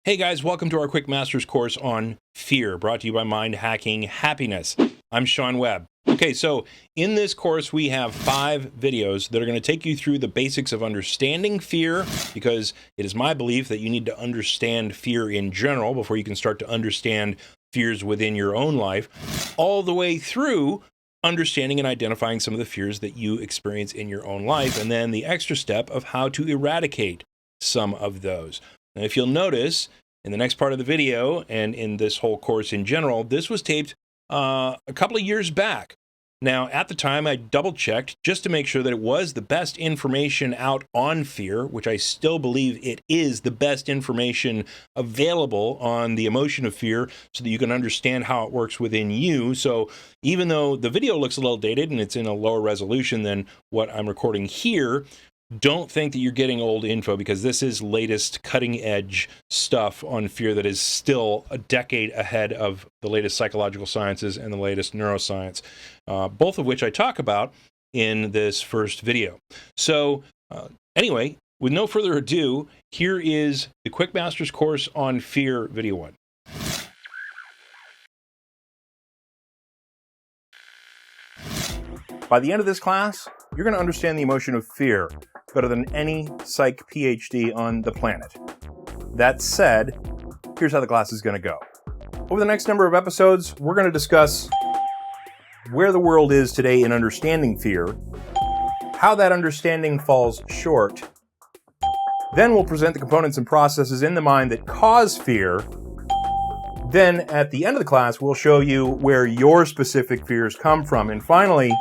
Hey guys, welcome to our quick master's course on fear, brought to you by Mind Hacking Happiness. I'm Sean Webb. Okay, so in this course, we have 5 videos that are going to take you through the basics of understanding fear, because it is my belief that you need to understand fear in general before you can start to understand fears within your own life, all the way through understanding and identifying some of the fears that you experience in your own life, and then the extra step of how to eradicate some of those. And if you'll notice, in the next part of the video, and in this whole course in general, this was taped a couple of years back. Now, at the time, I double-checked just to make sure that it was the best information out on fear, which I still believe it is the best information available on the emotion of fear, so that you can understand how it works within you. So even though the video looks a little dated and it's in a lower resolution than what I'm recording here, don't think that you're getting old info, because this is latest cutting-edge stuff on fear that is still a decade ahead of the latest psychological sciences and the latest neuroscience, both of which I talk about in this first video. So anyway, with no further ado, here is the Quick Master's Course on Fear, Video 1. By the end of this class, you're going to understand the emotion of fear better than any psych PhD on the planet. That said, here's how the class is going to go. Over the next number of episodes, we're going to discuss where the world is today in understanding fear, how that understanding falls short. Then we'll present the components and processes in the mind that cause fear. Then at the end of the class, we'll show you where your specific fears come from. And finally,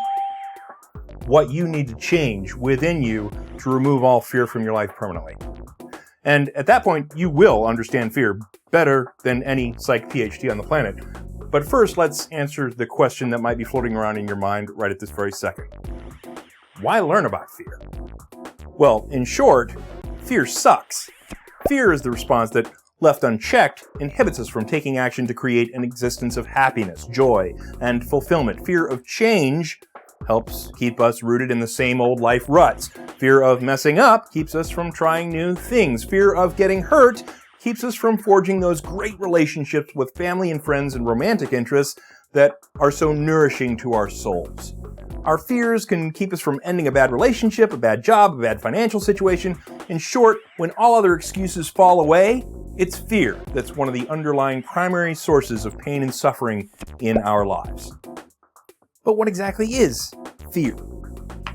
what you need to change within you to remove all fear from your life permanently. And at that point, you will understand fear better than any psych PhD on the planet. But first, let's answer the question that might be floating around in your mind right at this very second. Why learn about fear? Well, in short, fear sucks. Fear is the response that, left unchecked, inhibits us from taking action to create an existence of happiness, joy, and fulfillment. Fear of change helps keep us rooted in the same old life ruts. Fear of messing up keeps us from trying new things. Fear of getting hurt keeps us from forging those great relationships with family and friends and romantic interests that are so nourishing to our souls. Our fears can keep us from ending a bad relationship, a bad job, a bad financial situation. In short, when all other excuses fall away, it's fear that's one of the underlying primary sources of pain and suffering in our lives. But what exactly is fear?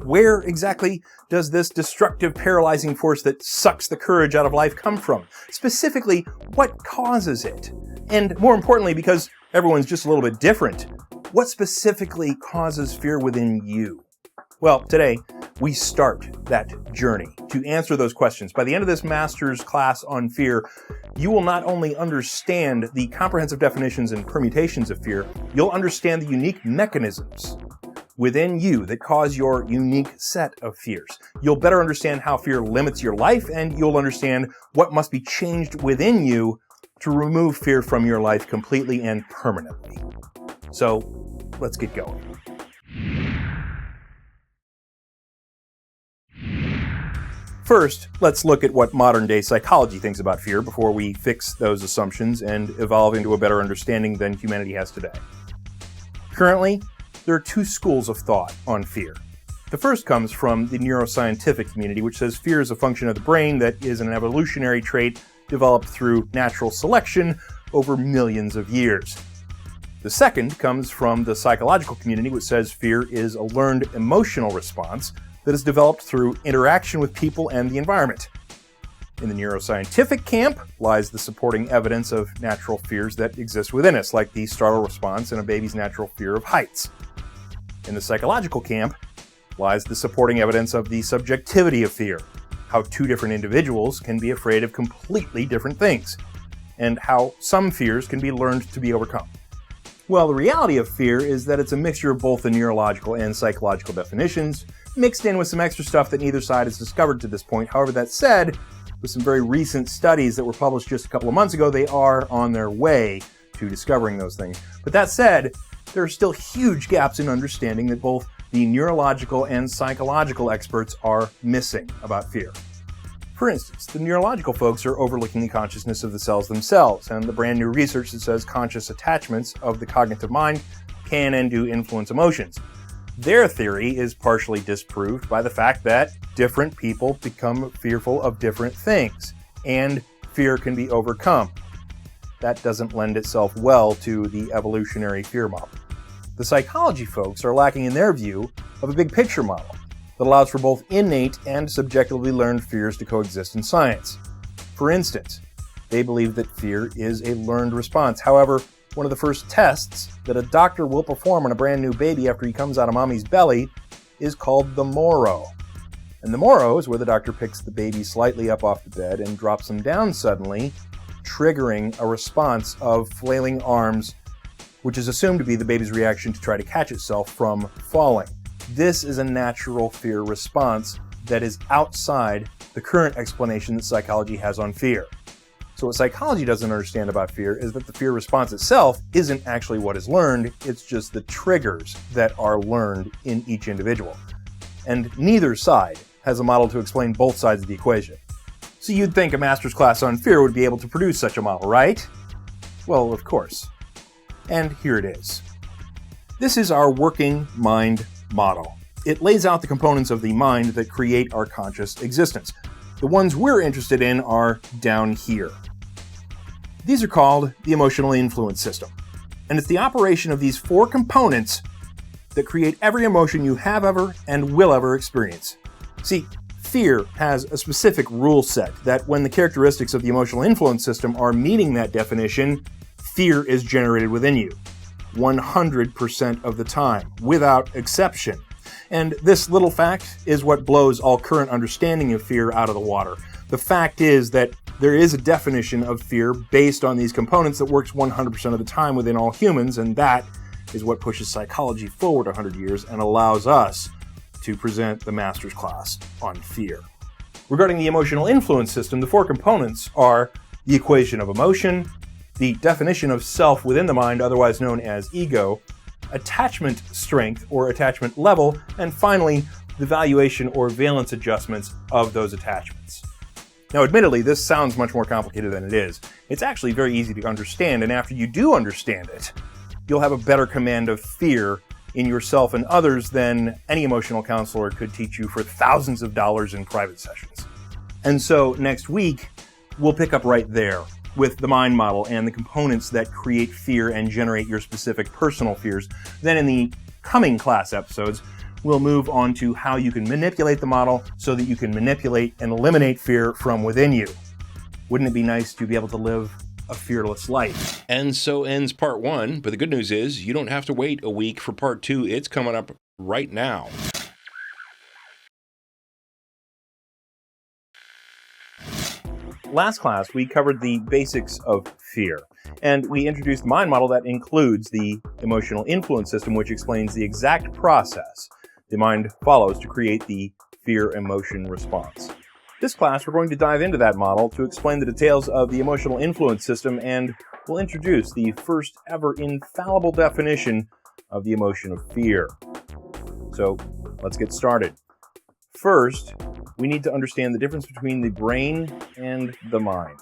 Where exactly does this destructive, paralyzing force that sucks the courage out of life come from? Specifically, what causes it? And more importantly, because everyone's just a little bit different, what specifically causes fear within you? Well, today, we start that journey to answer those questions. By the end of this master's class on fear, you will not only understand the comprehensive definitions and permutations of fear, you'll understand the unique mechanisms within you that cause your unique set of fears. You'll better understand how fear limits your life, and you'll understand what must be changed within you to remove fear from your life completely and permanently. So, let's get going. First, let's look at what modern-day psychology thinks about fear before we fix those assumptions and evolve into a better understanding than humanity has today. Currently, there are 2 schools of thought on fear. The first comes from the neuroscientific community, which says fear is a function of the brain that is an evolutionary trait developed through natural selection over millions of years. The second comes from the psychological community, which says fear is a learned emotional response that is developed through interaction with people and the environment. In the neuroscientific camp lies the supporting evidence of natural fears that exist within us, like the startle response and a baby's natural fear of heights. In the psychological camp lies the supporting evidence of the subjectivity of fear, how 2 different individuals can be afraid of completely different things, and how some fears can be learned to be overcome. Well, the reality of fear is that it's a mixture of both the neurological and psychological definitions, mixed in with some extra stuff that neither side has discovered to this point. However, that said, with some very recent studies that were published just a couple of months ago, they are on their way to discovering those things. But that said, there are still huge gaps in understanding that both the neurological and psychological experts are missing about fear. For instance, the neurological folks are overlooking the consciousness of the cells themselves, and the brand new research that says conscious attachments of the cognitive mind can and do influence emotions. Their theory is partially disproved by the fact that different people become fearful of different things, and fear can be overcome. That doesn't lend itself well to the evolutionary fear model. The psychology folks are lacking in their view of a big picture model that allows for both innate and subjectively learned fears to coexist in science. For instance, they believe that fear is a learned response. However, one of the first tests that a doctor will perform on a brand new baby after he comes out of mommy's belly is called the Moro. And the Moro is where the doctor picks the baby slightly up off the bed and drops him down suddenly, triggering a response of flailing arms, which is assumed to be the baby's reaction to try to catch itself from falling. This is a natural fear response that is outside the current explanation that psychology has on fear. So what psychology doesn't understand about fear is that the fear response itself isn't actually what is learned, it's just the triggers that are learned in each individual. And neither side has a model to explain both sides of the equation. So you'd think a master's class on fear would be able to produce such a model, right? Well, of course. And here it is. This is our working mind model. It lays out the components of the mind that create our conscious existence. The ones we're interested in are down here. These are called the emotional influence system. And it's the operation of these four components that create every emotion you have ever and will ever experience. See, fear has a specific rule set that when the characteristics of the emotional influence system are meeting that definition, fear is generated within you. 100% of the time, without exception. And this little fact is what blows all current understanding of fear out of the water. The fact is that there is a definition of fear based on these components that works 100% of the time within all humans, and that is what pushes psychology forward 100 years and allows us to present the master's class on fear. Regarding the emotional influence system, the four components are the equation of emotion, the definition of self within the mind, otherwise known as ego, attachment strength or attachment level, and finally, the valuation or valence adjustments of those attachments. Now, admittedly, this sounds much more complicated than it is. It's actually very easy to understand, and after you do understand it, you'll have a better command of fear in yourself and others than any emotional counselor could teach you for thousands of dollars in private sessions. And so next week, we'll pick up right there with the mind model and the components that create fear and generate your specific personal fears. Then in the coming class episodes, we'll move on to how you can manipulate the model so that you can manipulate and eliminate fear from within you. Wouldn't it be nice to be able to live a fearless life? And so ends part one, but the good news is you don't have to wait a week for part two. It's coming up right now. Last class, we covered the basics of fear, and we introduced the mind model that includes the emotional influence system, which explains the exact process the mind follows to create the fear emotion response. This class, we're going to dive into that model to explain the details of the emotional influence system, and we'll introduce the first ever infallible definition of the emotion of fear. So let's get started. First, we need to understand the difference between the brain and the mind.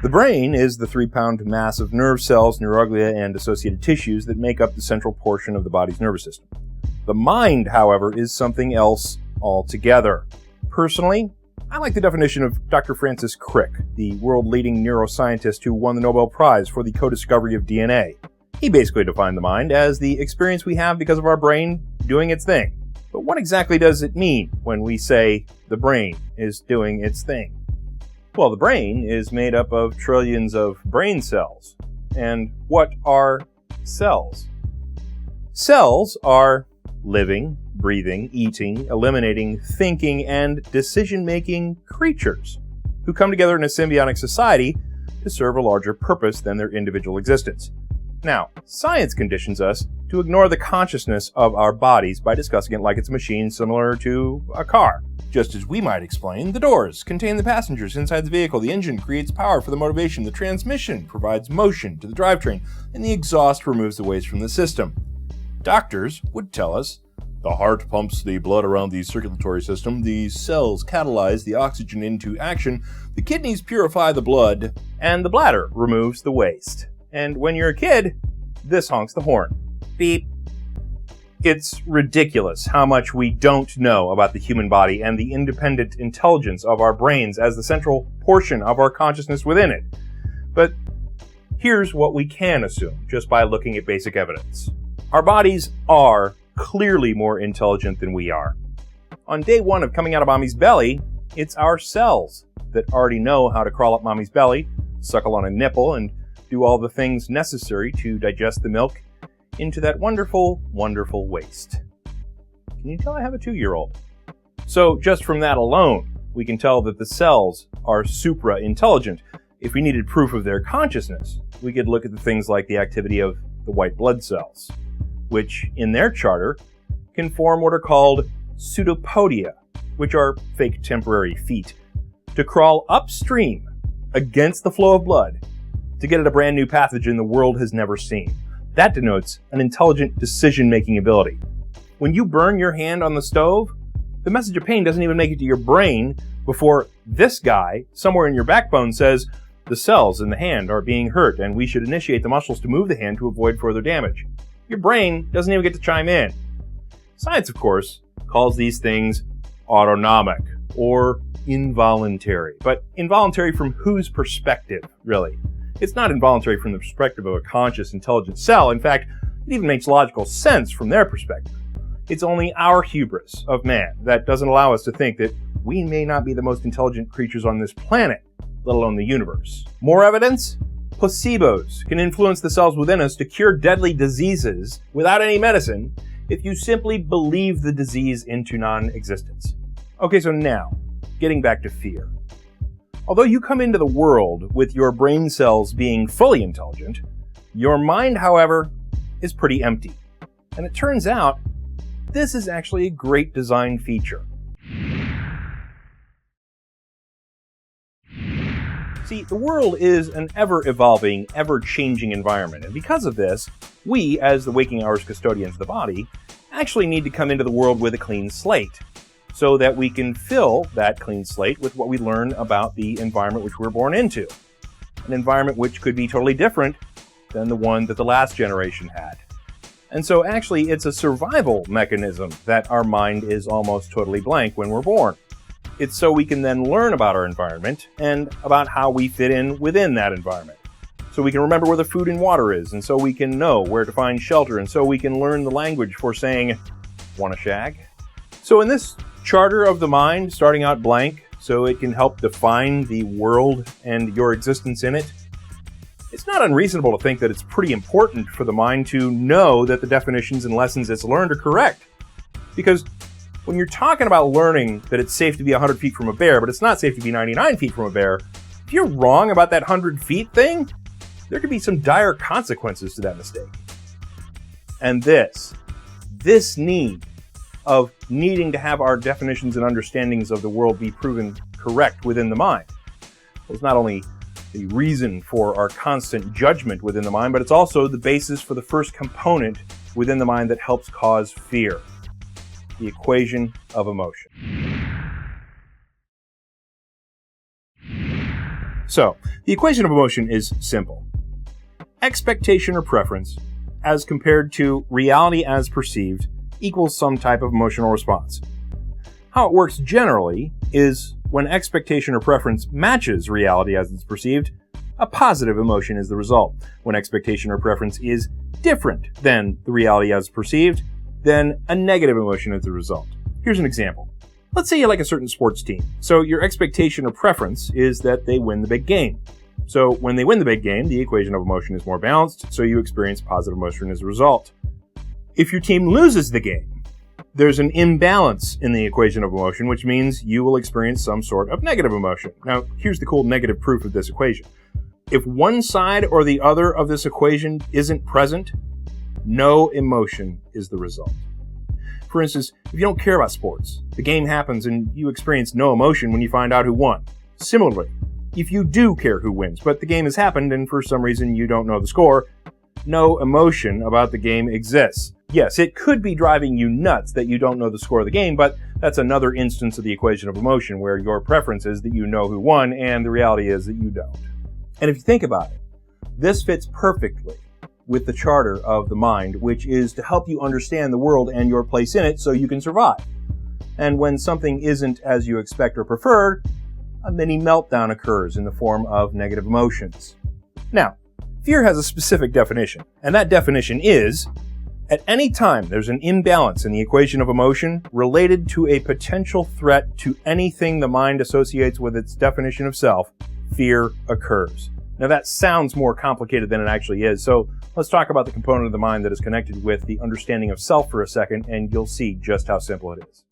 The brain is the 3-pound mass of nerve cells, neuroglia, and associated tissues that make up the central portion of the body's nervous system. The mind, however, is something else altogether. Personally, I like the definition of Dr. Francis Crick, the world-leading neuroscientist who won the Nobel Prize for the co-discovery of DNA. He basically defined the mind as the experience we have because of our brain doing its thing. But what exactly does it mean when we say the brain is doing its thing? Well, the brain is made up of trillions of brain cells. And what are cells? Cells are living, breathing, eating, eliminating, thinking, and decision-making creatures who come together in a symbiotic society to serve a larger purpose than their individual existence. Now, science conditions us to ignore the consciousness of our bodies by discussing it like it's a machine similar to a car. Just as we might explain, the doors contain the passengers inside the vehicle, the engine creates power for the motivation, the transmission provides motion to the drivetrain, and the exhaust removes the waste from the system. Doctors would tell us The heart pumps the blood around the circulatory system, the cells catalyze the oxygen into action, the kidneys purify the blood, and the bladder removes the waste. And when you're a kid, this honks the horn. Beep. It's ridiculous how much we don't know about the human body and the independent intelligence of our brains as the central portion of our consciousness within it. But here's what we can assume just by looking at basic evidence. Our bodies are clearly more intelligent than we are. On day one of coming out of mommy's belly, it's our cells that already know how to crawl up mommy's belly, suckle on a nipple, and do all the things necessary to digest the milk into that wonderful, wonderful waste. Can you tell I have a 2-year-old? So just from that alone, we can tell that the cells are supra-intelligent. If we needed proof of their consciousness, we could look at the things like the activity of the white blood cells, which in their charter can form what are called pseudopodia, which are fake temporary feet, to crawl upstream against the flow of blood to get at a brand new pathogen the world has never seen. That denotes an intelligent decision-making ability. When you burn your hand on the stove, the message of pain doesn't even make it to your brain before this guy, somewhere in your backbone, says, the cells in the hand are being hurt and we should initiate the muscles to move the hand to avoid further damage. Your brain doesn't even get to chime in. Science, of course, calls these things autonomic or involuntary. But involuntary from whose perspective, really? It's not involuntary from the perspective of a conscious, intelligent cell. In fact, it even makes logical sense from their perspective. It's only our hubris of man that doesn't allow us to think that we may not be the most intelligent creatures on this planet, let alone the universe. More evidence? Placebos can influence the cells within us to cure deadly diseases without any medicine if you simply believe the disease into non-existence. Okay, so now, getting back to fear. Although you come into the world with your brain cells being fully intelligent, your mind, however, is pretty empty. And it turns out, this is actually a great design feature. See, the world is an ever-evolving, ever-changing environment, and because of this, we, as the waking hours custodians of the body, actually need to come into the world with a clean slate, so that we can fill that clean slate with what we learn about the environment which we're born into. An environment which could be totally different than the one that the last generation had. And so actually it's a survival mechanism that our mind is almost totally blank when we're born. It's so we can then learn about our environment and about how we fit in within that environment. So we can remember where the food and water is, and so we can know where to find shelter, and so we can learn the language for saying, "Wanna shag?" So in this charter of the mind, starting out blank, so it can help define the world and your existence in it, it's not unreasonable to think that it's pretty important for the mind to know that the definitions and lessons it's learned are correct. Because when you're talking about learning that it's safe to be 100 feet from a bear, but it's not safe to be 99 feet from a bear, if you're wrong about that 100 feet thing, there could be some dire consequences to that mistake. And this need of needing to have our definitions and understandings of the world be proven correct within the mind was not only the reason for our constant judgment within the mind, but it's also the basis for the first component within the mind that helps cause fear, the equation of emotion. So, the equation of emotion is simple. Expectation or preference, as compared to reality as perceived, equals some type of emotional response. How it works generally is when expectation or preference matches reality as it's perceived, a positive emotion is the result. When expectation or preference is different than the reality as perceived, then a negative emotion is the result. Here's an example. Let's say you like a certain sports team. So your expectation or preference is that they win the big game. So when they win the big game, the equation of emotion is more balanced, so you experience positive emotion as a result. If your team loses the game, there's an imbalance in the equation of emotion, which means you will experience some sort of negative emotion. Now, here's the cool negative proof of this equation. If one side or the other of this equation isn't present, no emotion is the result. For instance, if you don't care about sports, the game happens and you experience no emotion when you find out who won. Similarly, if you do care who wins, but the game has happened and for some reason you don't know the score, no emotion about the game exists. Yes, it could be driving you nuts that you don't know the score of the game, but that's another instance of the equation of emotion where your preference is that you know who won and the reality is that you don't. And if you think about it, this fits perfectly with the charter of the mind, which is to help you understand the world and your place in it so you can survive. And when something isn't as you expect or prefer, a mini meltdown occurs in the form of negative emotions. Now, fear has a specific definition, and that definition is, at any time there's an imbalance in the equation of emotion related to a potential threat to anything the mind associates with its definition of self, fear occurs. Now that sounds more complicated than it actually is, so let's talk about the component of the mind that is connected with the understanding of self for a second, and you'll see just how simple it is.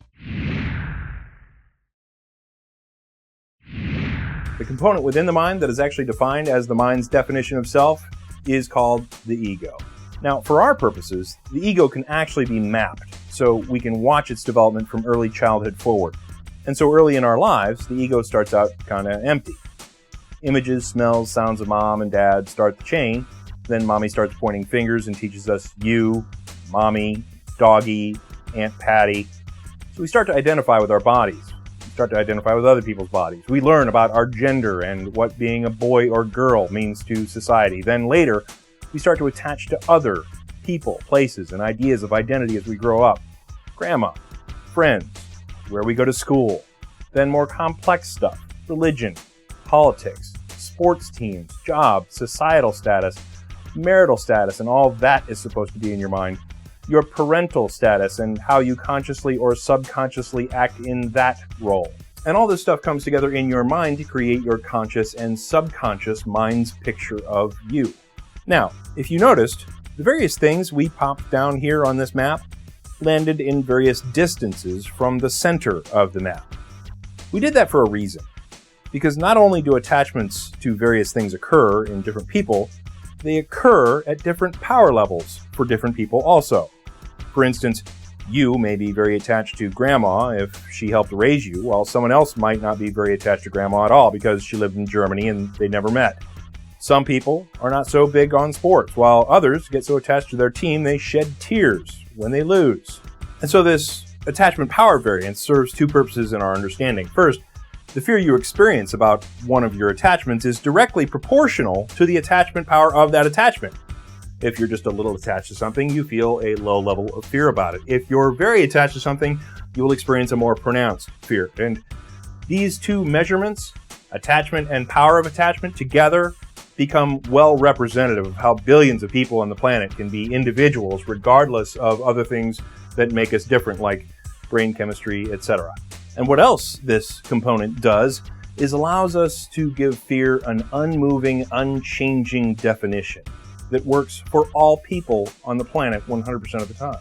The component within the mind that is actually defined as the mind's definition of self is called the ego. Now, for our purposes, the ego can actually be mapped, so we can watch its development from early childhood forward. And so early in our lives, the ego starts out kind of empty. Images, smells, sounds of mom and dad start the chain. Then mommy starts pointing fingers and teaches us you, mommy, doggy, Aunt Patty. So we start to identify with our bodies. We start to identify with other people's bodies. We learn about our gender and what being a boy or girl means to society. Then later, we start to attach to other people, places, and ideas of identity as we grow up. Grandma, friends, where we go to school. Then more complex stuff, religion, politics, sports teams, job, societal status, marital status, and all that is supposed to be in your mind. Your parental status and how you consciously or subconsciously act in that role. And all this stuff comes together in your mind to create your conscious and subconscious mind's picture of you. Now, if you noticed, the various things we popped down here on this map landed in various distances from the center of the map. We did that for a reason, because not only do attachments to various things occur in different people, they occur at different power levels for different people also. For instance, you may be very attached to grandma if she helped raise you, while someone else might not be very attached to grandma at all because she lived in Germany and they never met. Some people are not so big on sports, while others get so attached to their team they shed tears when they lose. And so this attachment power variance serves two purposes in our understanding. First, the fear you experience about one of your attachments is directly proportional to the attachment power of that attachment. If you're just a little attached to something, you feel a low level of fear about it. If you're very attached to something, you will experience a more pronounced fear. And these two measurements, attachment and power of attachment, together become well representative of how billions of people on the planet can be individuals regardless of other things that make us different, like brain chemistry, etc. And what else this component does is allows us to give fear an unmoving, unchanging definition that works for all people on the planet 100% of the time.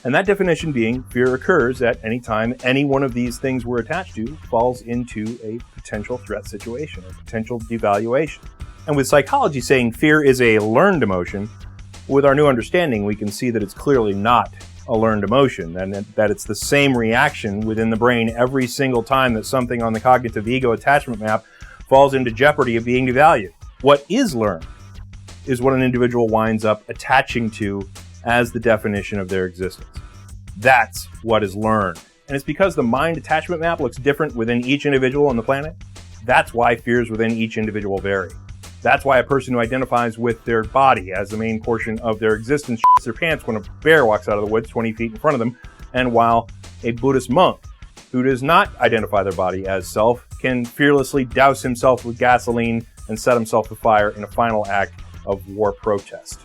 And that definition being, fear occurs at any time any one of these things we're attached to falls into a potential threat situation or potential devaluation. And with psychology saying fear is a learned emotion, with our new understanding, we can see that it's clearly not a learned emotion, and that it's the same reaction within the brain every single time that something on the cognitive ego attachment map falls into jeopardy of being devalued. What is learned is what an individual winds up attaching to as the definition of their existence. That's what is learned. And it's because the mind attachment map looks different within each individual on the planet. That's why fears within each individual vary. That's why a person who identifies with their body as the main portion of their existence shits their pants when a bear walks out of the woods 20 feet in front of them, and while a Buddhist monk who does not identify their body as self can fearlessly douse himself with gasoline and set himself afire in a final act of war protest.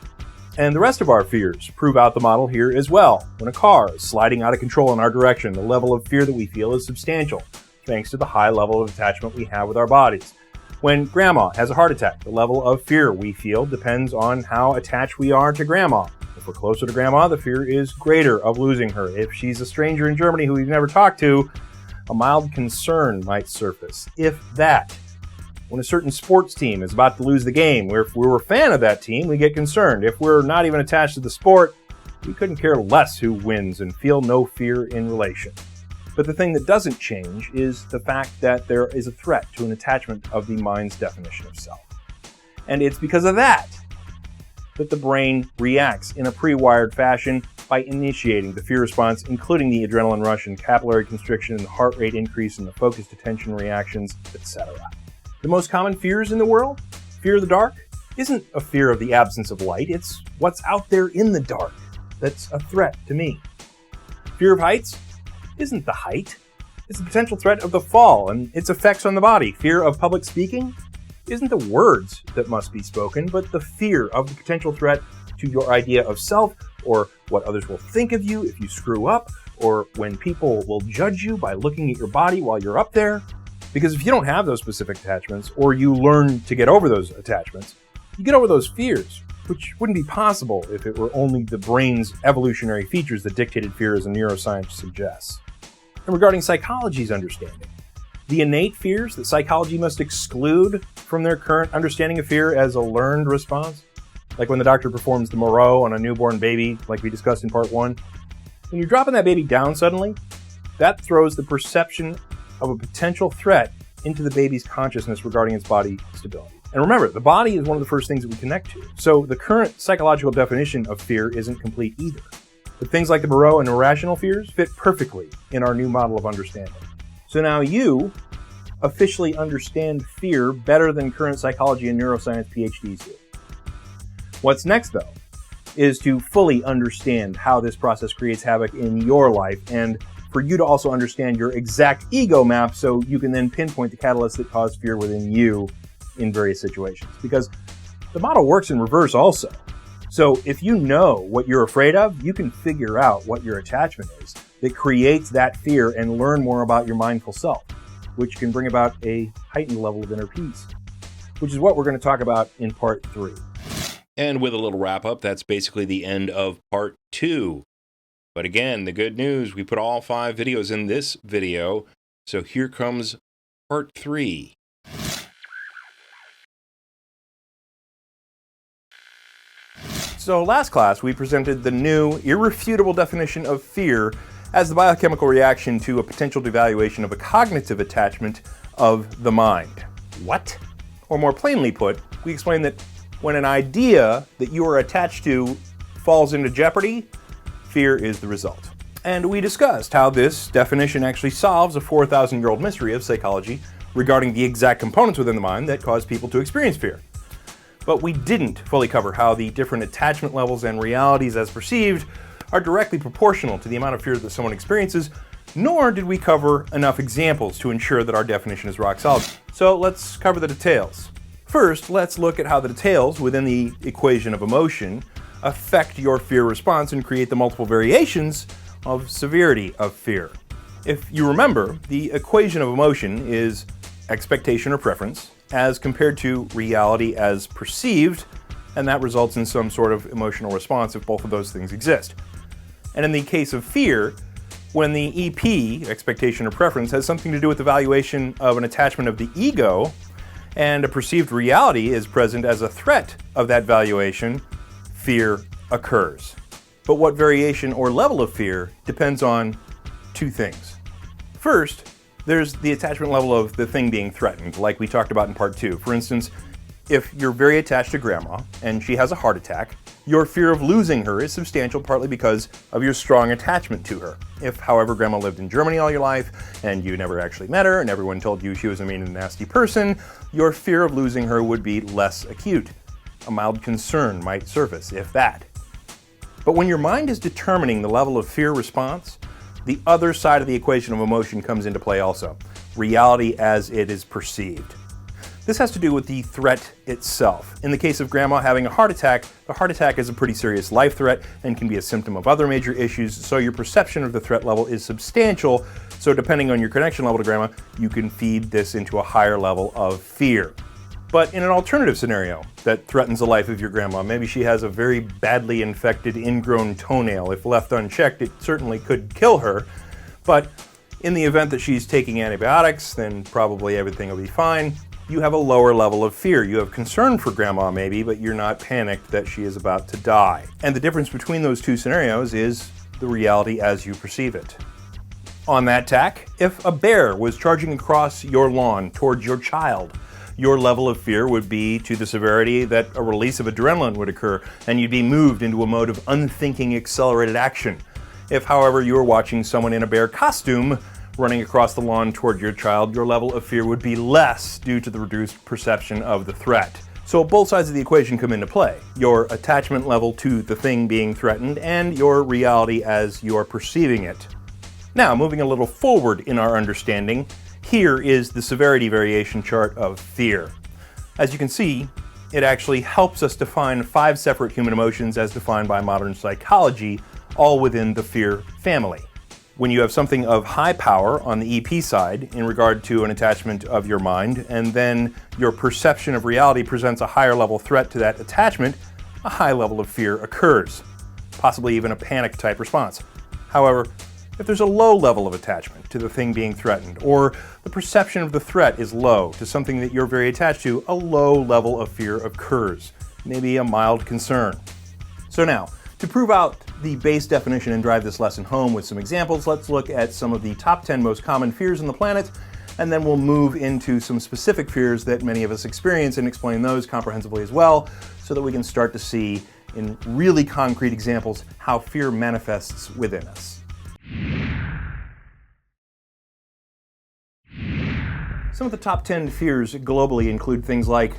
And the rest of our fears prove out the model here as well. When a car is sliding out of control in our direction, the level of fear that we feel is substantial, thanks to the high level of attachment we have with our bodies. When grandma has a heart attack, the level of fear we feel depends on how attached we are to grandma. If we're closer to grandma, the fear is greater of losing her. If she's a stranger in Germany who we've never talked to, a mild concern might surface, if that. When a certain sports team is about to lose the game, where if we were a fan of that team, we get concerned. If we're not even attached to the sport, we couldn't care less who wins and feel no fear in relation. But the thing that doesn't change is the fact that there is a threat to an attachment of the mind's definition of self. And it's because of that that the brain reacts in a pre-wired fashion by initiating the fear response, including the adrenaline rush and capillary constriction and the heart rate increase and the focused attention reactions, etc. The most common fears in the world, fear of the dark, isn't a fear of the absence of light, it's what's out there in the dark that's a threat to me. Fear of heights isn't the height, it's the potential threat of the fall and its effects on the body. Fear of public speaking isn't the words that must be spoken, but the fear of the potential threat to your idea of self, or what others will think of you if you screw up, or when people will judge you by looking at your body while you're up there. Because if you don't have those specific attachments, or you learn to get over those attachments, you get over those fears, which wouldn't be possible if it were only the brain's evolutionary features that dictated fear, as the neuroscience suggests. And regarding psychology's understanding, the innate fears that psychology must exclude from their current understanding of fear as a learned response, like when the doctor performs the Moreau on a newborn baby, like we discussed in part 1, when you're dropping that baby down suddenly, that throws the perception of a potential threat into the baby's consciousness regarding its body stability. And remember, the body is one of the first things that we connect to, so the current psychological definition of fear isn't complete either. But things like the Moreau and irrational fears fit perfectly in our new model of understanding. So now you officially understand fear better than current psychology and neuroscience PhDs do. What's next, though, is to fully understand how this process creates havoc in your life, and for you to also understand your exact ego map so you can then pinpoint the catalysts that cause fear within you in various situations. Because the model works in reverse also. So if you know what you're afraid of, you can figure out what your attachment is that creates that fear and learn more about your mindful self, which can bring about a heightened level of inner peace, which is what we're going to talk about in part 3. And with a little wrap up, that's basically the end of part 2. But again, the good news, we put all 5 videos in this video. So here comes part 3. So last class, we presented the new irrefutable definition of fear as the biochemical reaction to a potential devaluation of a cognitive attachment of the mind. What? Or more plainly put, we explained that when an idea that you are attached to falls into jeopardy, fear is the result. And we discussed how this definition actually solves a 4,000-year-old mystery of psychology regarding the exact components within the mind that cause people to experience fear. But we didn't fully cover how the different attachment levels and realities as perceived are directly proportional to the amount of fear that someone experiences, nor did we cover enough examples to ensure that our definition is rock solid. So let's cover the details. First, let's look at how the details within the equation of emotion affect your fear response and create the multiple variations of severity of fear. If you remember, the equation of emotion is expectation or preference as compared to reality as perceived, and that results in some sort of emotional response if both of those things exist. And in the case of fear, when the EP, expectation or preference, has something to do with the valuation of an attachment of the ego, and a perceived reality is present as a threat of that valuation, fear occurs. But what variation or level of fear depends on 2 things. First, there's the attachment level of the thing being threatened, like we talked about in part 2. For instance, if you're very attached to grandma and she has a heart attack, your fear of losing her is substantial partly because of your strong attachment to her. If, however, grandma lived in Germany all your life and you never actually met her and everyone told you she was a mean and nasty person, your fear of losing her would be less acute. A mild concern might surface, if that. But when your mind is determining the level of fear response, the other side of the equation of emotion comes into play also, reality as it is perceived. This has to do with the threat itself. In the case of grandma having a heart attack, the heart attack is a pretty serious life threat and can be a symptom of other major issues, so your perception of the threat level is substantial, so depending on your connection level to grandma, you can feed this into a higher level of fear. But in an alternative scenario that threatens the life of your grandma, maybe she has a very badly infected ingrown toenail. If left unchecked, it certainly could kill her. But in the event that she's taking antibiotics, then probably everything will be fine. You have a lower level of fear. You have concern for grandma maybe, but you're not panicked that she is about to die. And the difference between those 2 scenarios is the reality as you perceive it. On that tack, if a bear was charging across your lawn towards your child, Your level of fear would be to the severity that a release of adrenaline would occur, and you'd be moved into a mode of unthinking accelerated action. If, however, you were watching someone in a bear costume running across the lawn toward your child, your level of fear would be less due to the reduced perception of the threat. So both sides of the equation come into play: your attachment level to the thing being threatened and your reality as you're perceiving it. Now, moving a little forward in our understanding, here is the severity variation chart of fear. As you can see, it actually helps us define 5 separate human emotions as defined by modern psychology, all within the fear family. When you have something of high power on the EP side in regard to an attachment of your mind, and then your perception of reality presents a higher level threat to that attachment, a high level of fear occurs, possibly even a panic type response. However, if there's a low level of attachment to the thing being threatened, or the perception of the threat is low to something that you're very attached to, a low level of fear occurs, maybe a mild concern. So now, to prove out the base definition and drive this lesson home with some examples, let's look at some of the top 10 most common fears on the planet, and then we'll move into some specific fears that many of us experience and explain those comprehensively as well, so that we can start to see in really concrete examples how fear manifests within us. Some of the top 10 fears globally include things like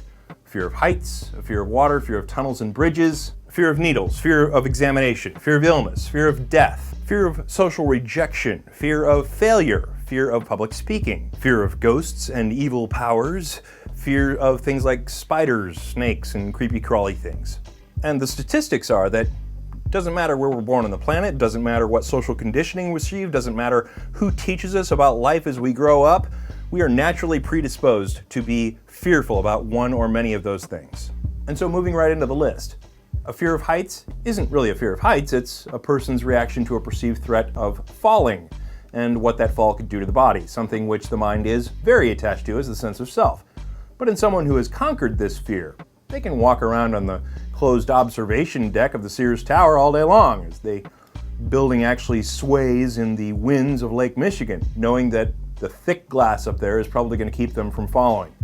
fear of heights, a fear of water, fear of tunnels and bridges, fear of needles, fear of examination, fear of illness, fear of death, fear of social rejection, fear of failure, fear of public speaking, fear of ghosts and evil powers, fear of things like spiders, snakes, and creepy crawly things. And the statistics are that it doesn't matter where we're born on the planet, doesn't matter what social conditioning we receive, doesn't matter who teaches us about life as we grow up, we are naturally predisposed to be fearful about one or many of those things. And so moving right into the list, a fear of heights isn't really a fear of heights, it's a person's reaction to a perceived threat of falling and what that fall could do to the body, something which the mind is very attached to as the sense of self. But in someone who has conquered this fear, they can walk around on the closed observation deck of the Sears Tower all day long as the building actually sways in the winds of Lake Michigan, knowing that the thick glass up there is probably going to keep them from falling.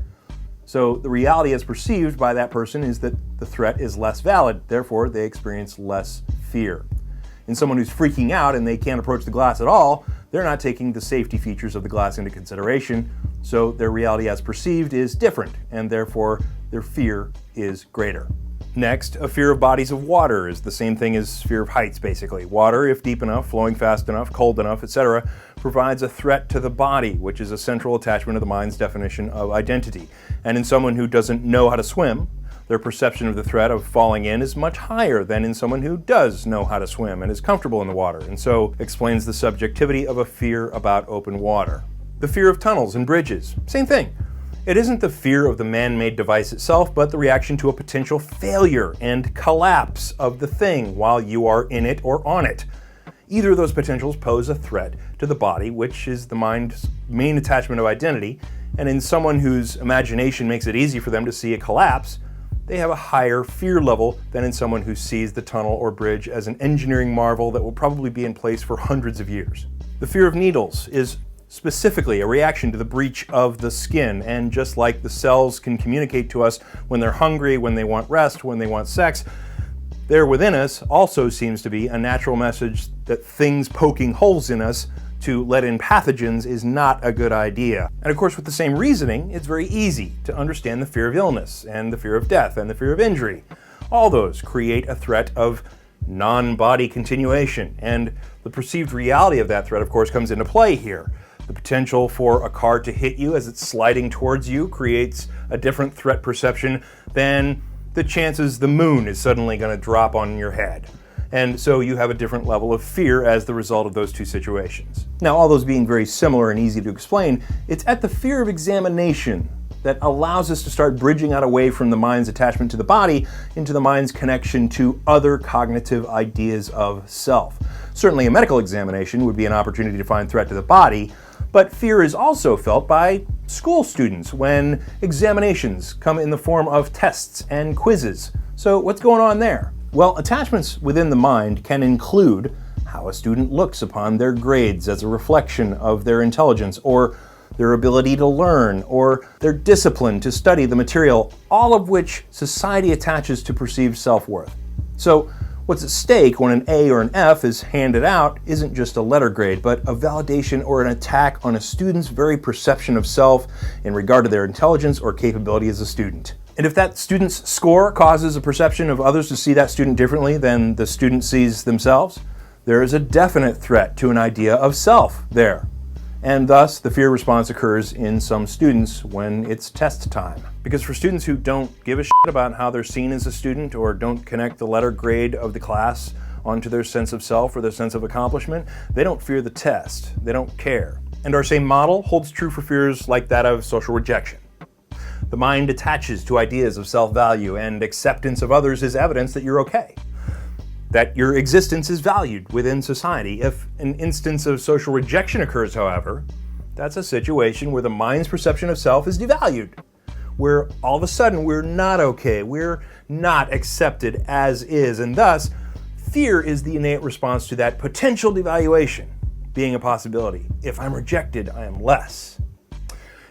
So the reality as perceived by that person is that the threat is less valid, therefore they experience less fear. In someone who's freaking out and they can't approach the glass at all, they're not taking the safety features of the glass into consideration, so their reality as perceived is different, and therefore their fear is greater. Next, a fear of bodies of water is the same thing as fear of heights, basically. Water, if deep enough, flowing fast enough, cold enough, etc., provides a threat to the body, which is a central attachment of the mind's definition of identity. And in someone who doesn't know how to swim, their perception of the threat of falling in is much higher than in someone who does know how to swim and is comfortable in the water, and so explains the subjectivity of a fear about open water. The fear of tunnels and bridges, same thing. It isn't the fear of the man-made device itself, but the reaction to a potential failure and collapse of the thing while you are in it or on it. Either of those potentials pose a threat to the body, which is the mind's main attachment of identity, and in someone whose imagination makes it easy for them to see a collapse, they have a higher fear level than in someone who sees the tunnel or bridge as an engineering marvel that will probably be in place for hundreds of years. The fear of needles is specifically a reaction to the breach of the skin, and just like the cells can communicate to us when they're hungry, when they want rest, when they want sex, there within us also seems to be a natural message that things poking holes in us to let in pathogens is not a good idea. And of course, with the same reasoning, it's very easy to understand the fear of illness and the fear of death and the fear of injury. All those create a threat of non-body continuation, and the perceived reality of that threat, of course, comes into play here. The potential for a car to hit you as it's sliding towards you creates a different threat perception than the chances the moon is suddenly going to drop on your head. And so you have a different level of fear as the result of those two situations. Now, all those being very similar and easy to explain, it's at the fear of examination that allows us to start bridging out away from the mind's attachment to the body into the mind's connection to other cognitive ideas of self. Certainly a medical examination would be an opportunity to find threat to the body, but fear is also felt by school students when examinations come in the form of tests and quizzes. So what's going on there? Well, attachments within the mind can include how a student looks upon their grades as a reflection of their intelligence, or their ability to learn, or their discipline to study the material, all of which society attaches to perceived self-worth. So, what's at stake when an A or an F is handed out isn't just a letter grade, but a validation or an attack on a student's very perception of self in regard to their intelligence or capability as a student. And if that student's score causes a perception of others to see that student differently than the student sees themselves, there is a definite threat to an idea of self there. And thus, the fear response occurs in some students when it's test time. Because for students who don't give a shit about how they're seen as a student or don't connect the letter grade of the class onto their sense of self or their sense of accomplishment, they don't fear the test. They don't care. And our same model holds true for fears like that of social rejection. The mind attaches to ideas of self-value, and acceptance of others is evidence that you're okay, that your existence is valued within society. If an instance of social rejection occurs, however, that's a situation where the mind's perception of self is devalued, where all of a sudden we're not okay, we're not accepted as is, and thus fear is the innate response to that potential devaluation being a possibility. If I'm rejected, I am less.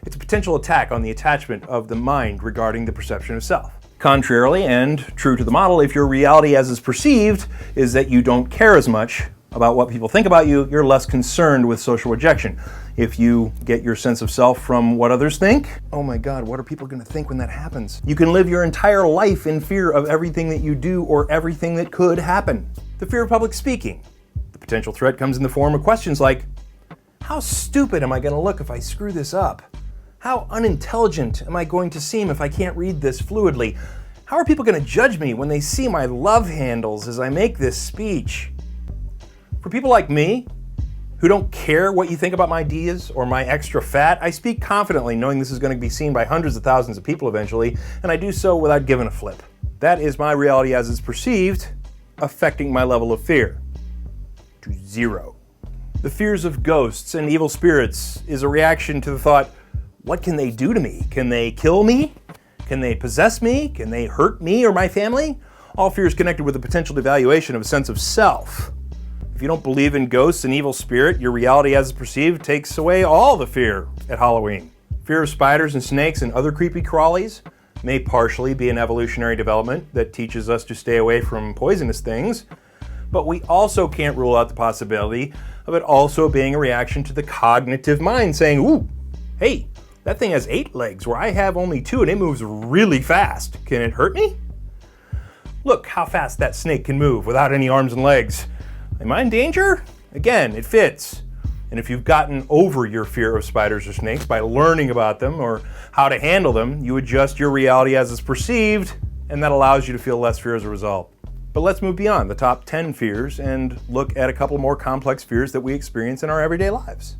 It's a potential attack on the attachment of the mind regarding the perception of self. Contrarily, and true to the model, if your reality as is perceived is that you don't care as much about what people think about you, you're less concerned with social rejection. If you get your sense of self from what others think, oh my God, what are people going to think when that happens? You can live your entire life in fear of everything that you do or everything that could happen. The fear of public speaking. The potential threat comes in the form of questions like, how stupid am I going to look if I screw this up? How unintelligent am I going to seem if I can't read this fluidly? How are people going to judge me when they see my love handles as I make this speech? For people like me, who don't care what you think about my ideas or my extra fat, I speak confidently knowing this is going to be seen by hundreds of thousands of people eventually, and I do so without giving a flip. That is my reality as it's perceived, affecting my level of fear to 0. The fears of ghosts and evil spirits is a reaction to the thought, what can they do to me? Can they kill me? Can they possess me? Can they hurt me or my family? All fears connected with the potential devaluation of a sense of self. If you don't believe in ghosts and evil spirit, your reality as perceived takes away all the fear at Halloween. Fear of spiders and snakes and other creepy crawlies may partially be an evolutionary development that teaches us to stay away from poisonous things, but we also can't rule out the possibility of it also being a reaction to the cognitive mind saying, ooh, hey, that thing has 8 legs where I have only 2 and it moves really fast. Can it hurt me? Look how fast that snake can move without any arms and legs. Am I in danger? Again, it fits. And if you've gotten over your fear of spiders or snakes by learning about them or how to handle them, you adjust your reality as it's perceived, and that allows you to feel less fear as a result. But let's move beyond the top 10 fears and look at a couple more complex fears that we experience in our everyday lives.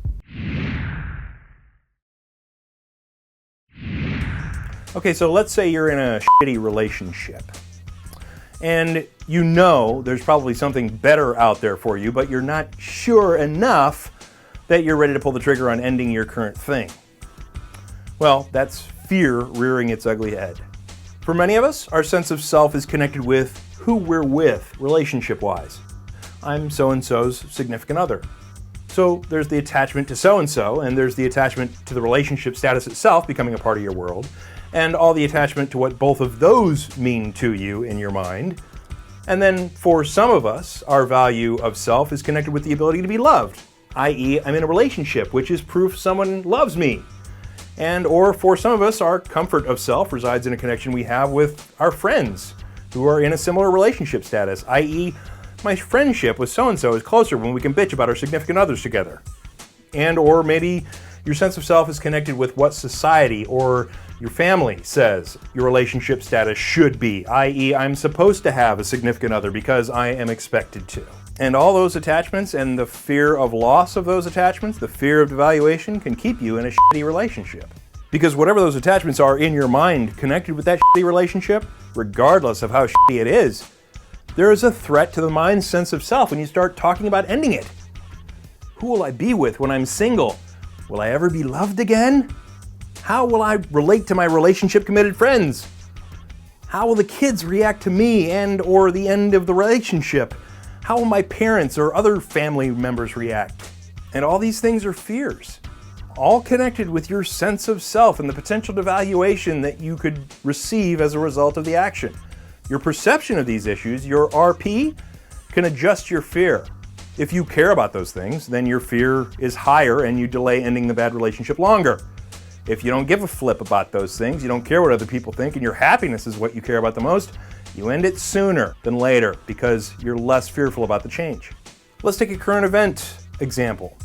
Okay, so let's say you're in a shitty relationship. And you know there's probably something better out there for you, but you're not sure enough that you're ready to pull the trigger on ending your current thing. Well, that's fear rearing its ugly head. For many of us, our sense of self is connected with who we're with, relationship-wise. I'm so-and-so's significant other. So there's the attachment to so-and-so, and there's the attachment to the relationship status itself becoming a part of your world, and all the attachment to what both of those mean to you in your mind. And then for some of us, our value of self is connected with the ability to be loved, i.e. I'm in a relationship, which is proof someone loves me. And or for some of us, our comfort of self resides in a connection we have with our friends who are in a similar relationship status, i.e. my friendship with so-and-so is closer when we can bitch about our significant others together. And or maybe your sense of self is connected with what society or your family says your relationship status should be, i.e. I'm supposed to have a significant other because I am expected to. And all those attachments and the fear of loss of those attachments, the fear of devaluation, can keep you in a shitty relationship. Because whatever those attachments are in your mind connected with that shitty relationship, regardless of how shitty it is, there is a threat to the mind's sense of self when you start talking about ending it. Who will I be with when I'm single? Will I ever be loved again? How will I relate to my relationship-committed friends? How will the kids react to me and or the end of the relationship? How will my parents or other family members react? And all these things are fears. all connected with your sense of self and the potential devaluation that you could receive as a result of the action. Your perception of these issues, your RP, can adjust your fear. If you care about those things, then your fear is higher and you delay ending the bad relationship longer. If you don't give a flip about those things, you don't care what other people think, and your happiness is what you care about the most, you end it sooner than later because you're less fearful about the change. Let's take a current event example.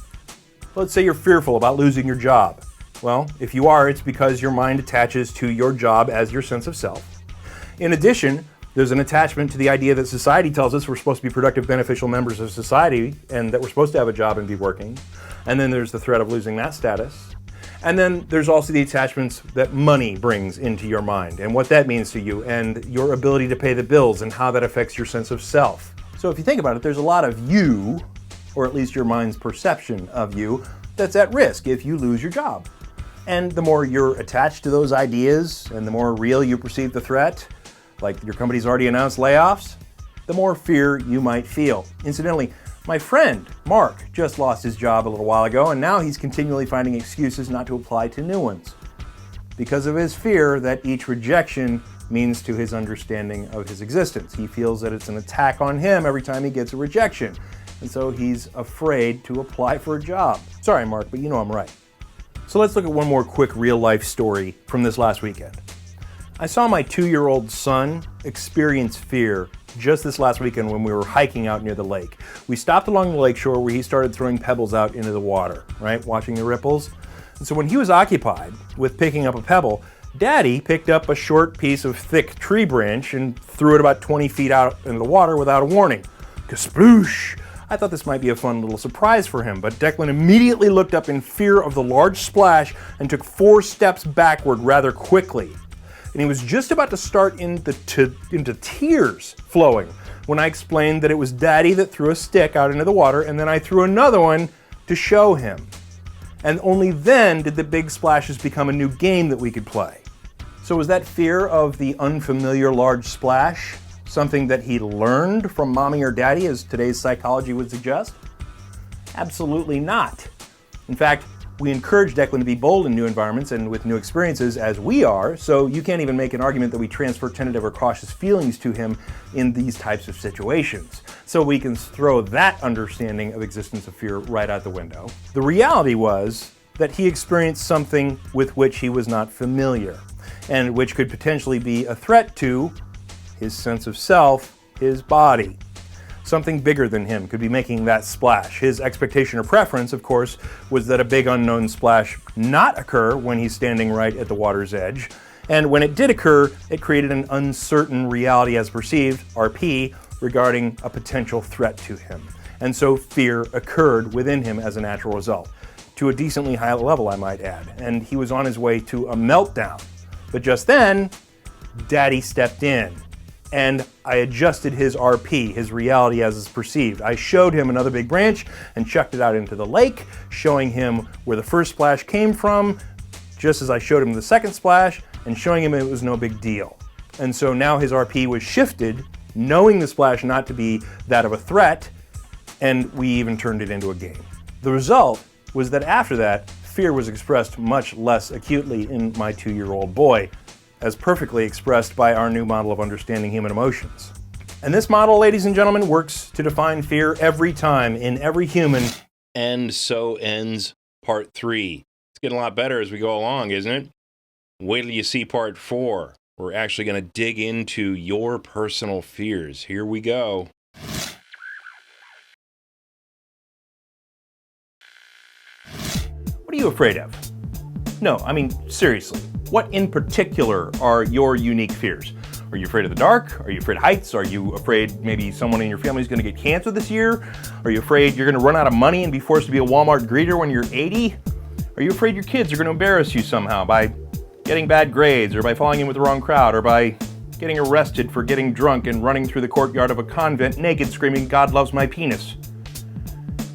Let's say you're fearful about losing your job. Well, if you are, it's because your mind attaches to your job as your sense of self. In addition, there's an attachment to the idea that society tells us we're supposed to be productive, beneficial members of society and that we're supposed to have a job and be working. And then there's the threat of losing that status. And then there's also the attachments that money brings into your mind and what that means to you and your ability to pay the bills and how that affects your sense of self. So if you think about it, there's a lot of you, or at least your mind's perception of you, that's at risk if you lose your job. And the more you're attached to those ideas and the more real you perceive the threat, like your company's already announced layoffs, the more fear you might feel. Incidentally, my friend, Mark, just lost his job a little while ago, and now he's continually finding excuses not to apply to new ones because of his fear that each rejection means to his understanding of his existence. He feels that it's an attack on him every time he gets a rejection, and so he's afraid to apply for a job. Sorry, Mark, but you know I'm right. So let's look at one more quick real-life story from this last weekend. I saw my 2-year-old son experience fear just this last weekend when we were hiking out near the lake. We stopped along the lakeshore where he started throwing pebbles out into the water, right? Watching the ripples. And so when he was occupied with picking up a pebble, Daddy picked up a short piece of thick tree branch and threw it about 20 feet out into the water without a warning. Kasploosh! I thought this might be a fun little surprise for him, but Declan immediately looked up in fear of the large splash and took 4 steps backward rather quickly. And he was just about to start into tears flowing when I explained that it was Daddy that threw a stick out into the water, and then I threw another one to show him. And only then did the big splashes become a new game that we could play. So was that fear of the unfamiliar large splash something that he learned from Mommy or Daddy, as today's psychology would suggest? Absolutely not. In fact, we encourage Declan to be bold in new environments and with new experiences as we are, so you can't even make an argument that we transfer tentative or cautious feelings to him in these types of situations. So we can throw that understanding of existence of fear right out the window. The reality was that he experienced something with which he was not familiar, and which could potentially be a threat to his sense of self, his body. Something bigger than him could be making that splash. His expectation or preference, of course, was that a big unknown splash not occur when he's standing right at the water's edge. And when it did occur, it created an uncertain reality as perceived, RP, regarding a potential threat to him. And so fear occurred within him as a natural result, to a decently high level, I might add. And he was on his way to a meltdown. But just then, Daddy stepped in. And I adjusted his RP, his reality as is perceived. I showed him another big branch and chucked it out into the lake, showing him where the first splash came from, just as I showed him the second splash, and showing him it was no big deal. And so now his RP was shifted, knowing the splash not to be that of a threat, and we even turned it into a game. The result was that after that, fear was expressed much less acutely in my 2-year-old boy, as perfectly expressed by our new model of understanding human emotions. And this model, ladies and gentlemen, works to define fear every time in every human. And so ends part 3. It's getting a lot better as we go along, isn't it? Wait till you see part 4. We're actually going to dig into your personal fears. Here we go. What are you afraid of? No, I mean, seriously. What in particular are your unique fears? Are you afraid of the dark? Are you afraid of heights? Are you afraid maybe someone in your family is going to get cancer this year? Are you afraid you're going to run out of money and be forced to be a Walmart greeter when you're 80? Are you afraid your kids are going to embarrass you somehow by getting bad grades, or by falling in with the wrong crowd, or by getting arrested for getting drunk and running through the courtyard of a convent naked screaming, "God loves my penis"?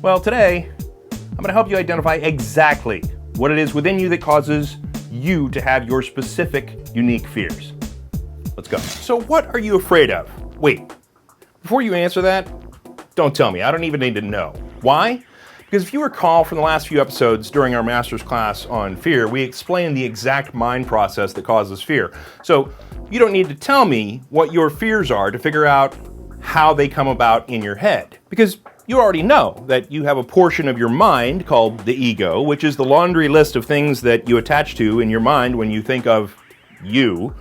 Well, today, I'm going to help you identify exactly what it is within you that causes you to have your specific, unique fears. Let's go. So what are you afraid of? Wait, before you answer that, don't tell me. I don't even need to know. Why? Because if you recall from the last few episodes during our master's class on fear, we explained the exact mind process that causes fear. So you don't need to tell me what your fears are to figure out how they come about in your head. Because you already know that you have a portion of your mind called the ego, which is the laundry list of things that you attach to in your mind when you think of you,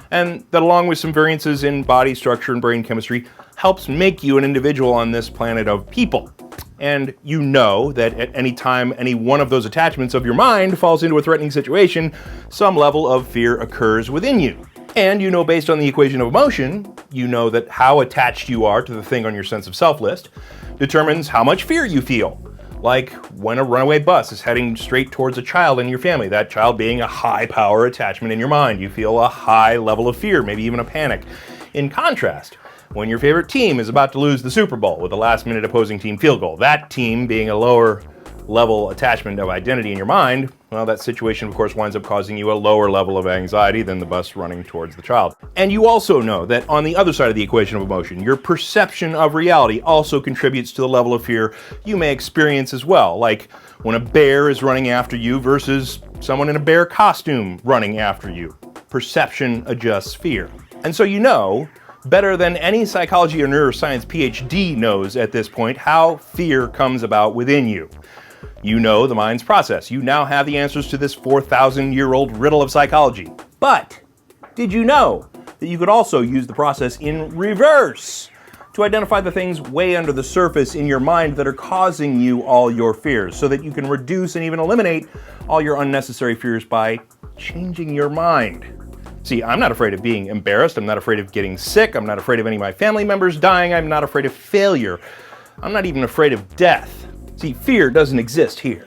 and that along with some variances in body structure and brain chemistry helps make you an individual on this planet of people. And you know that at any time any one of those attachments of your mind falls into a threatening situation, some level of fear occurs within you. And you know, based on the equation of emotion, you know that how attached you are to the thing on your sense of self list determines how much fear you feel. Like when a runaway bus is heading straight towards a child in your family, that child being a high power attachment in your mind, you feel a high level of fear, maybe even a panic. In contrast, when your favorite team is about to lose the Super Bowl with a last-minute opposing team field goal, that team being a lower level attachment of identity in your mind, well, that situation, of course, winds up causing you a lower level of anxiety than the bus running towards the child. And you also know that on the other side of the equation of emotion, your perception of reality also contributes to the level of fear you may experience as well, like when a bear is running after you versus someone in a bear costume running after you. Perception adjusts fear. And so you know, better than any psychology or neuroscience PhD knows at this point, how fear comes about within you. You know the mind's process. You now have the answers to this 4,000-year-old riddle of psychology. But did you know that you could also use the process in reverse to identify the things way under the surface in your mind that are causing you all your fears, so that you can reduce and even eliminate all your unnecessary fears by changing your mind? See, I'm not afraid of being embarrassed. I'm not afraid of getting sick. I'm not afraid of any of my family members dying. I'm not afraid of failure. I'm not even afraid of death. See, fear doesn't exist here.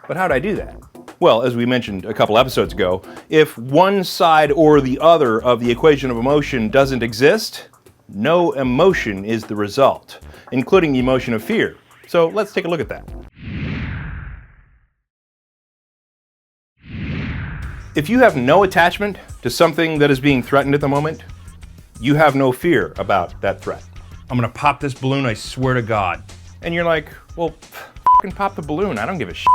But how'd I do that? Well, as we mentioned a couple episodes ago, if one side or the other of the equation of emotion doesn't exist, no emotion is the result, including the emotion of fear. So let's take a look at that. If you have no attachment to something that is being threatened at the moment, you have no fear about that threat. I'm gonna pop this balloon, I swear to God. And you're like, well, f***ing pop the balloon, I don't give a shit,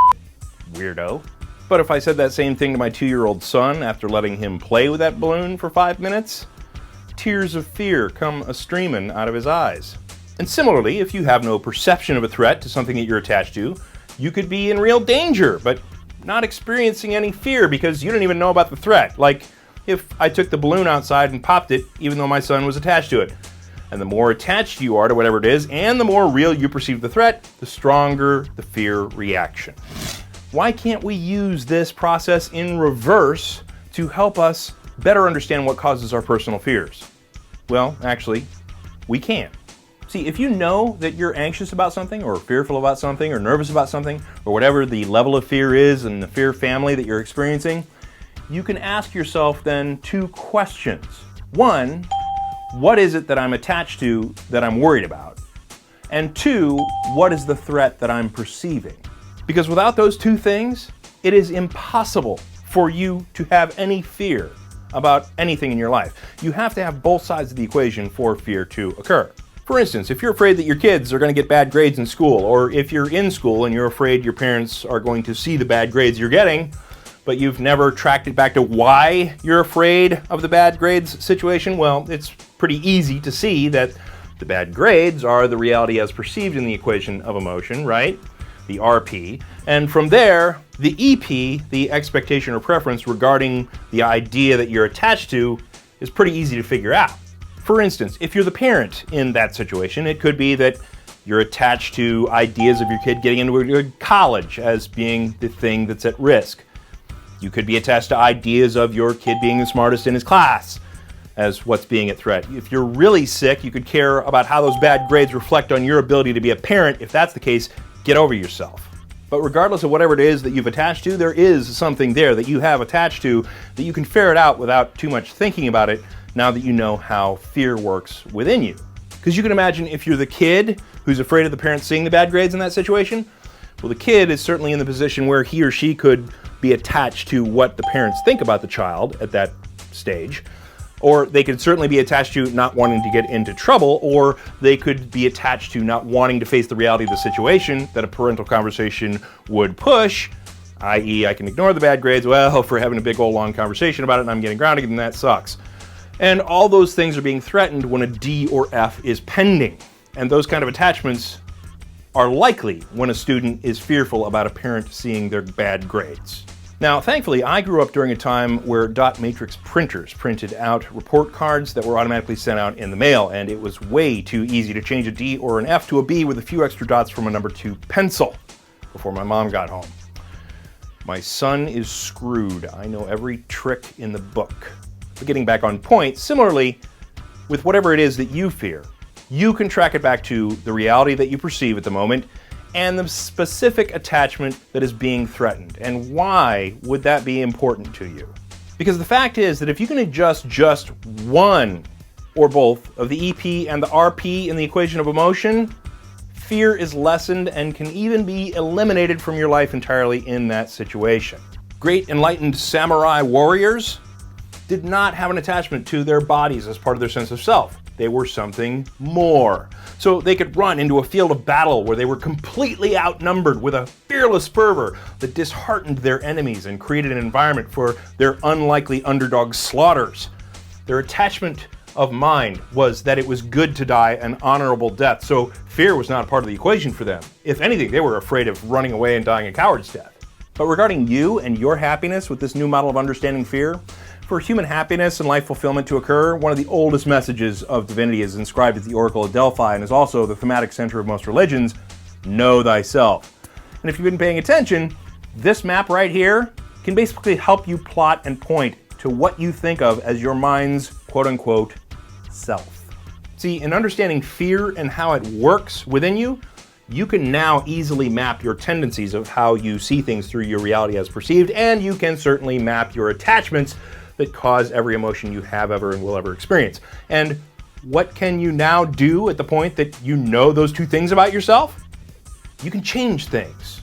weirdo. But if I said that same thing to my 2-year-old son after letting him play with that balloon for 5 minutes, tears of fear come a-streamin' out of his eyes. And similarly, if you have no perception of a threat to something that you're attached to, you could be in real danger, but not experiencing any fear because you don't even know about the threat. Like if I took the balloon outside and popped it, even though my son was attached to it. And the more attached you are to whatever it is, and the more real you perceive the threat, the stronger the fear reaction. Why can't we use this process in reverse to help us better understand what causes our personal fears? Well, actually, we can. See, if you know that you're anxious about something, or fearful about something, or nervous about something, or whatever the level of fear is in the fear family that you're experiencing, you can ask yourself then 2 questions. 1, what is it that I'm attached to that I'm worried about? And 2, what is the threat that I'm perceiving? Because without those 2 things, it is impossible for you to have any fear about anything in your life. You have to have both sides of the equation for fear to occur. For instance, if you're afraid that your kids are going to get bad grades in school, or if you're in school and you're afraid your parents are going to see the bad grades you're getting, but you've never tracked it back to why you're afraid of the bad grades situation, well, it's pretty easy to see that the bad grades are the reality as perceived in the equation of emotion, right? The RP. And from there, the EP, the expectation or preference regarding the idea that you're attached to, is pretty easy to figure out. For instance, if you're the parent in that situation, it could be that you're attached to ideas of your kid getting into a good college as being the thing that's at risk. You could be attached to ideas of your kid being the smartest in his class as what's being at threat. If you're really sick, you could care about how those bad grades reflect on your ability to be a parent. If that's the case, get over yourself. But regardless of whatever it is that you've attached to, there is something there that you have attached to that you can ferret out without too much thinking about it now that you know how fear works within you. Because you can imagine if you're the kid who's afraid of the parents seeing the bad grades in that situation, well, the kid is certainly in the position where he or she could be attached to what the parents think about the child at that stage. Or they could certainly be attached to not wanting to get into trouble, or they could be attached to not wanting to face the reality of the situation that a parental conversation would push, i.e. I can ignore the bad grades, well, if we're having a big old long conversation about it and I'm getting grounded, then that sucks. And all those things are being threatened when a D or F is pending. And those kind of attachments are likely when a student is fearful about a parent seeing their bad grades. Now, thankfully, I grew up during a time where dot matrix printers printed out report cards that were automatically sent out in the mail, and it was way too easy to change a D or an F to a B with a few extra dots from a number 2 pencil before my mom got home. My son is screwed. I know every trick in the book. But getting back on point, similarly, with whatever it is that you fear, you can track it back to the reality that you perceive at the moment and the specific attachment that is being threatened. And why would that be important to you? Because the fact is that if you can adjust just one or both of the EP and the RP in the equation of emotion, fear is lessened and can even be eliminated from your life entirely in that situation. Great enlightened samurai warriors did not have an attachment to their bodies as part of their sense of self. They were something more. So they could run into a field of battle where they were completely outnumbered with a fearless fervor that disheartened their enemies and created an environment for their unlikely underdog slaughters. Their attachment of mind was that it was good to die an honorable death, so fear was not a part of the equation for them. If anything, they were afraid of running away and dying a coward's death. But regarding you and your happiness with this new model of understanding fear, for human happiness and life fulfillment to occur, one of the oldest messages of divinity is inscribed at the Oracle of Delphi and is also the thematic center of most religions: know thyself. And if you've been paying attention, this map right here can basically help you plot and point to what you think of as your mind's quote-unquote self. See, in understanding fear and how it works within you, you can now easily map your tendencies of how you see things through your reality as perceived, and you can certainly map your attachments that cause every emotion you have ever and will ever experience. And what can you now do at the point that you know those two things about yourself? You can change things.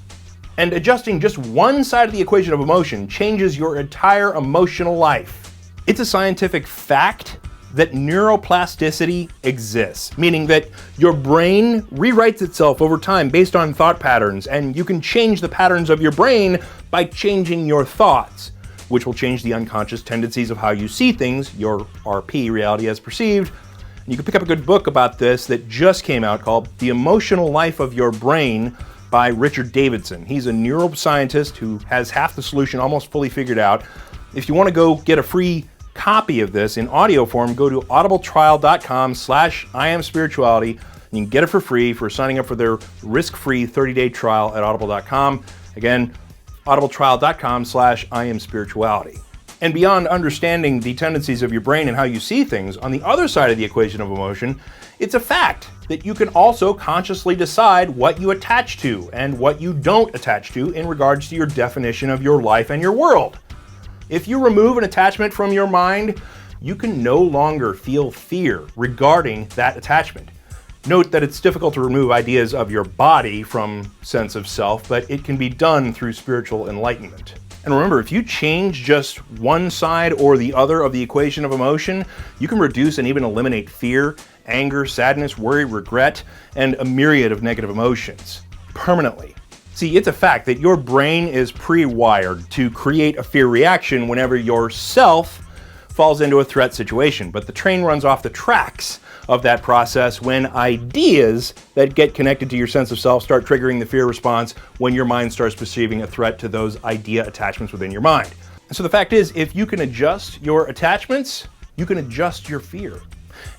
And adjusting just one side of the equation of emotion changes your entire emotional life. It's a scientific fact that neuroplasticity exists, meaning that your brain rewrites itself over time based on thought patterns, and you can change the patterns of your brain by changing your thoughts, which will change the unconscious tendencies of how you see things, your RP, reality as perceived. And you can pick up a good book about this that just came out called The Emotional Life of Your Brain by Richard Davidson. He's a neuroscientist who has half the solution almost fully figured out. If you want to go get a free copy of this in audio form, go to audibletrial.com/IamSpirituality. You can get it for free for signing up for their risk-free 30-day trial at audible.com. Again, audibletrial.com/IamSpirituality. And beyond understanding the tendencies of your brain and how you see things, on the other side of the equation of emotion, it's a fact that you can also consciously decide what you attach to and what you don't attach to in regards to your definition of your life and your world. If you remove an attachment from your mind, you can no longer feel fear regarding that attachment. Note that it's difficult to remove ideas of your body from sense of self, but it can be done through spiritual enlightenment. And remember, if you change just one side or the other of the equation of emotion, you can reduce and even eliminate fear, anger, sadness, worry, regret, and a myriad of negative emotions permanently. See, it's a fact that your brain is pre-wired to create a fear reaction whenever your self falls into a threat situation, but the train runs off the tracks of that process when ideas that get connected to your sense of self start triggering the fear response when your mind starts perceiving a threat to those idea attachments within your mind. And so the fact is, if you can adjust your attachments, you can adjust your fear.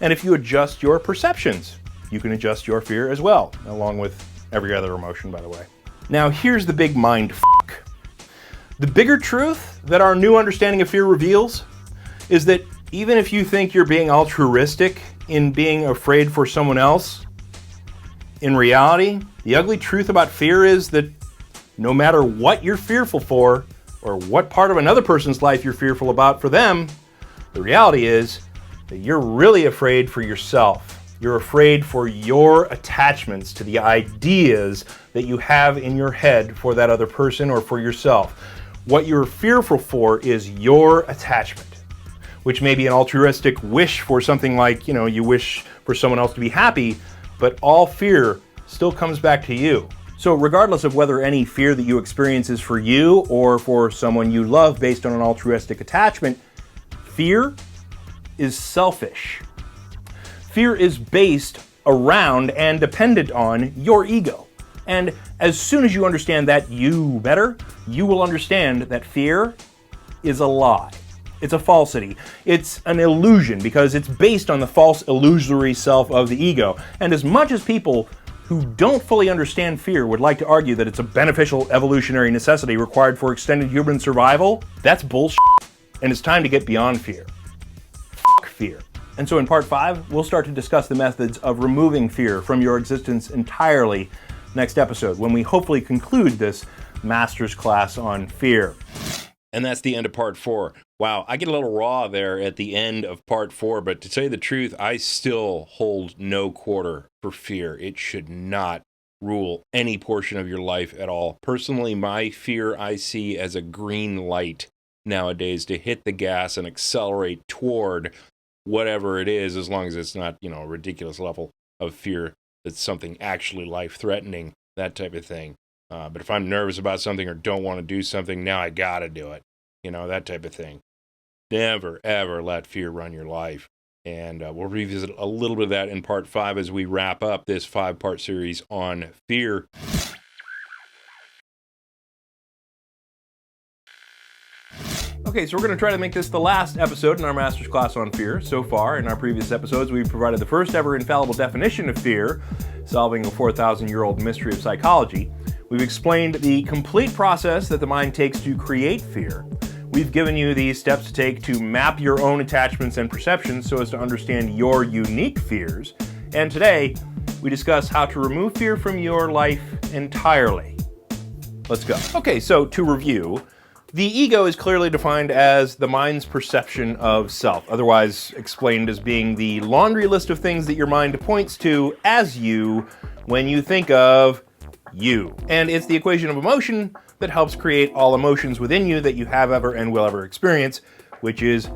And if you adjust your perceptions, you can adjust your fear as well, along with every other emotion, by the way. Now, here's the big mind fuck. The bigger truth that our new understanding of fear reveals is that even if you think you're being altruistic in being afraid for someone else, in reality, the ugly truth about fear is that no matter what you're fearful for, or what part of another person's life you're fearful about for them, the reality is that you're really afraid for yourself. You're afraid for your attachments to the ideas that you have in your head for that other person or for yourself. What you're fearful for is your attachment. which may be an altruistic wish for something like, you wish for someone else to be happy, but all fear still comes back to you. So regardless of whether any fear that you experience is for you or for someone you love based on an altruistic attachment, fear is selfish. Fear is based around and dependent on your ego. And as soon as you understand that you better, you will understand that fear is a lie. It's a falsity. It's an illusion because it's based on the false illusory self of the ego. And as much as people who don't fully understand fear would like to argue that it's a beneficial evolutionary necessity required for extended human survival, that's bullshit. And it's time to get beyond fear. F*** fear. And so in part 5, we'll start to discuss the methods of removing fear from your existence entirely next episode, when we hopefully conclude this master's class on fear. And that's the end of part 4. Wow, I get a little raw there at the end of part 4, but to tell you the truth, I still hold no quarter for fear. It should not rule any portion of your life at all. Personally, my fear I see as a green light nowadays to hit the gas and accelerate toward whatever it is, as long as it's not, a ridiculous level of fear that's something actually life-threatening, that type of thing. But if I'm nervous about something or don't want to do something, now I gotta do it. That type of thing. Never, ever let fear run your life. And we'll revisit a little bit of that in part 5 as we wrap up this 5-part series on fear. Okay, so we're going to try to make this the last episode in our master's class on fear. So far, in our previous episodes, we've provided the first ever infallible definition of fear, solving a 4,000-year-old mystery of psychology. We've explained the complete process that the mind takes to create fear. We've given you the steps to take to map your own attachments and perceptions so as to understand your unique fears. And today, we discuss how to remove fear from your life entirely. Let's go. Okay, so to review, the ego is clearly defined as the mind's perception of self, otherwise explained as being the laundry list of things that your mind points to as you when you think of you. And it's the equation of emotion that helps create all emotions within you that you have ever and will ever experience, which is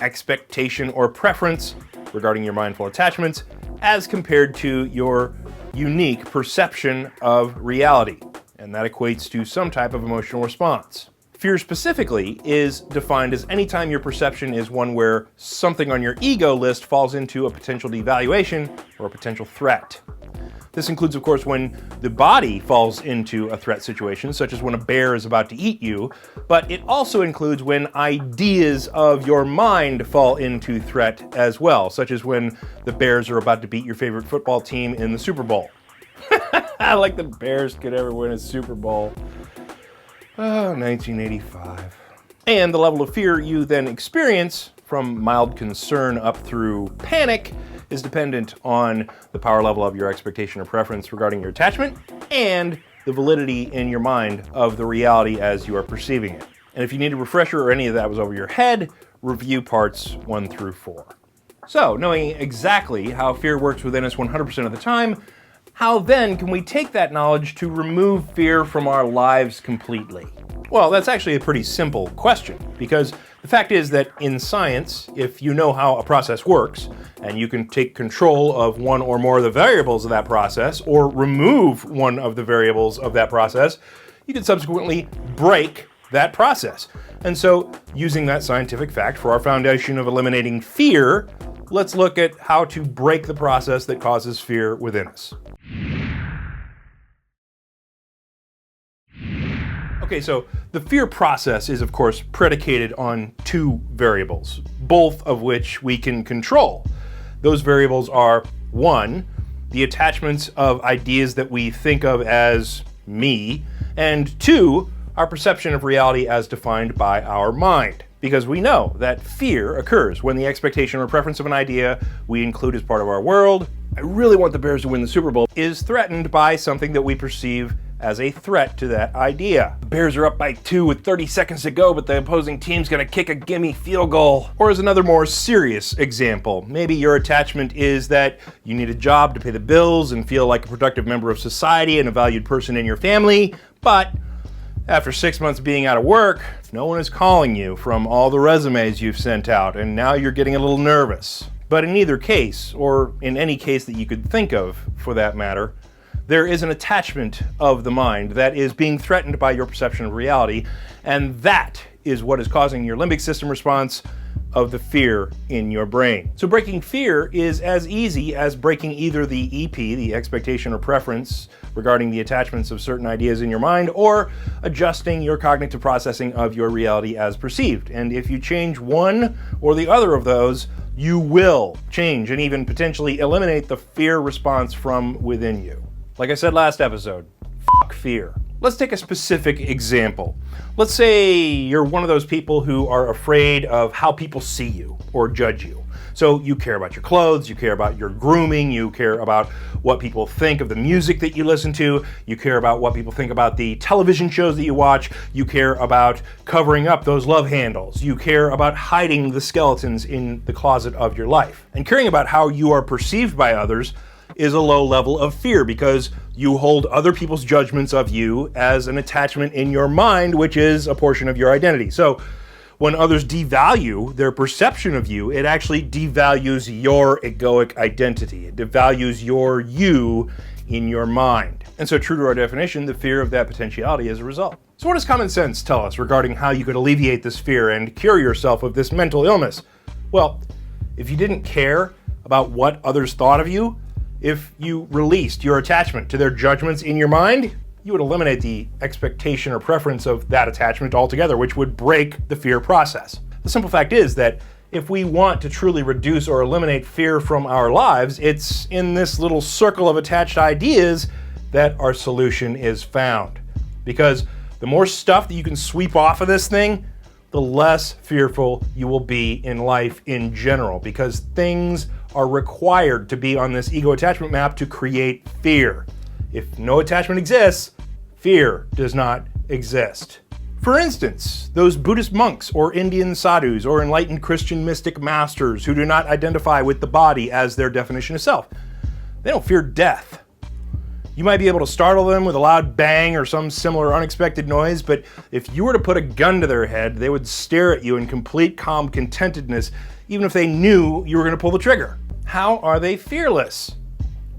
expectation or preference regarding your mindful attachments as compared to your unique perception of reality. And that equates to some type of emotional response. Fear specifically is defined as any time your perception is one where something on your ego list falls into a potential devaluation or a potential threat. This includes, of course, when the body falls into a threat situation, such as when a bear is about to eat you, but it also includes when ideas of your mind fall into threat as well, such as when the Bears are about to beat your favorite football team in the Super Bowl. Like the Bears could ever win a Super Bowl. Oh, 1985. And the level of fear you then experience, from mild concern up through panic, is dependent on the power level of your expectation or preference regarding your attachment and the validity in your mind of the reality as you are perceiving it. And if you need a refresher or any of that was over your head, review parts 1 through 4. So, knowing exactly how fear works within us 100% of the time, how then can we take that knowledge to remove fear from our lives completely? Well, that's actually a pretty simple question, because the fact is that in science, if you know how a process works, and you can take control of one or more of the variables of that process, or remove one of the variables of that process, you can subsequently break that process. And so, using that scientific fact for our foundation of eliminating fear, let's look at how to break the process that causes fear within us. Okay, so the fear process is, of course, predicated on 2 variables, both of which we can control. Those variables are, 1, the attachments of ideas that we think of as me, and 2, our perception of reality as defined by our mind. Because we know that fear occurs when the expectation or preference of an idea we include as part of our world, I really want the Bears to win the Super Bowl, is threatened by something that we perceive as a threat to that idea. The Bears are up by 2 with 30 seconds to go, but the opposing team's gonna kick a gimme field goal. Or as another more serious example, maybe your attachment is that you need a job to pay the bills and feel like a productive member of society and a valued person in your family, but After 6 months being out of work, no one is calling you from all the resumes you've sent out, and now you're getting a little nervous. But in either case, or in any case that you could think of for that matter, there is an attachment of the mind that is being threatened by your perception of reality, and that is what is causing your limbic system response of the fear in your brain. So breaking fear is as easy as breaking either the EP, the expectation or preference regarding the attachments of certain ideas in your mind, or adjusting your cognitive processing of your reality as perceived. And if you change one or the other of those, you will change and even potentially eliminate the fear response from within you. Like I said last episode, fuck fear. Let's take a specific example. Let's say you're one of those people who are afraid of how people see you or judge you. So you care about your clothes, you care about your grooming, you care about what people think of the music that you listen to, you care about what people think about the television shows that you watch, you care about covering up those love handles, you care about hiding the skeletons in the closet of your life. And caring about how you are perceived by others is a low level of fear because you hold other people's judgments of you as an attachment in your mind, which is a portion of your identity. So when others devalue their perception of you, it actually devalues your egoic identity. It devalues your you in your mind. And so true to our definition, the fear of that potentiality is a result. So what does common sense tell us regarding how you could alleviate this fear and cure yourself of this mental illness? Well, if you didn't care about what others thought of you, if you released your attachment to their judgments in your mind, you would eliminate the expectation or preference of that attachment altogether, which would break the fear process. The simple fact is that if we want to truly reduce or eliminate fear from our lives, it's in this little circle of attached ideas that our solution is found. Because the more stuff that you can sweep off of this thing, the less fearful you will be in life in general, because things are required to be on this ego attachment map to create fear. If no attachment exists, fear does not exist. For instance, those Buddhist monks or Indian sadhus or enlightened Christian mystic masters who do not identify with the body as their definition of self, they don't fear death. You might be able to startle them with a loud bang or some similar unexpected noise, but if you were to put a gun to their head, they would stare at you in complete calm contentedness, even if they knew you were going to pull the trigger. How are they fearless?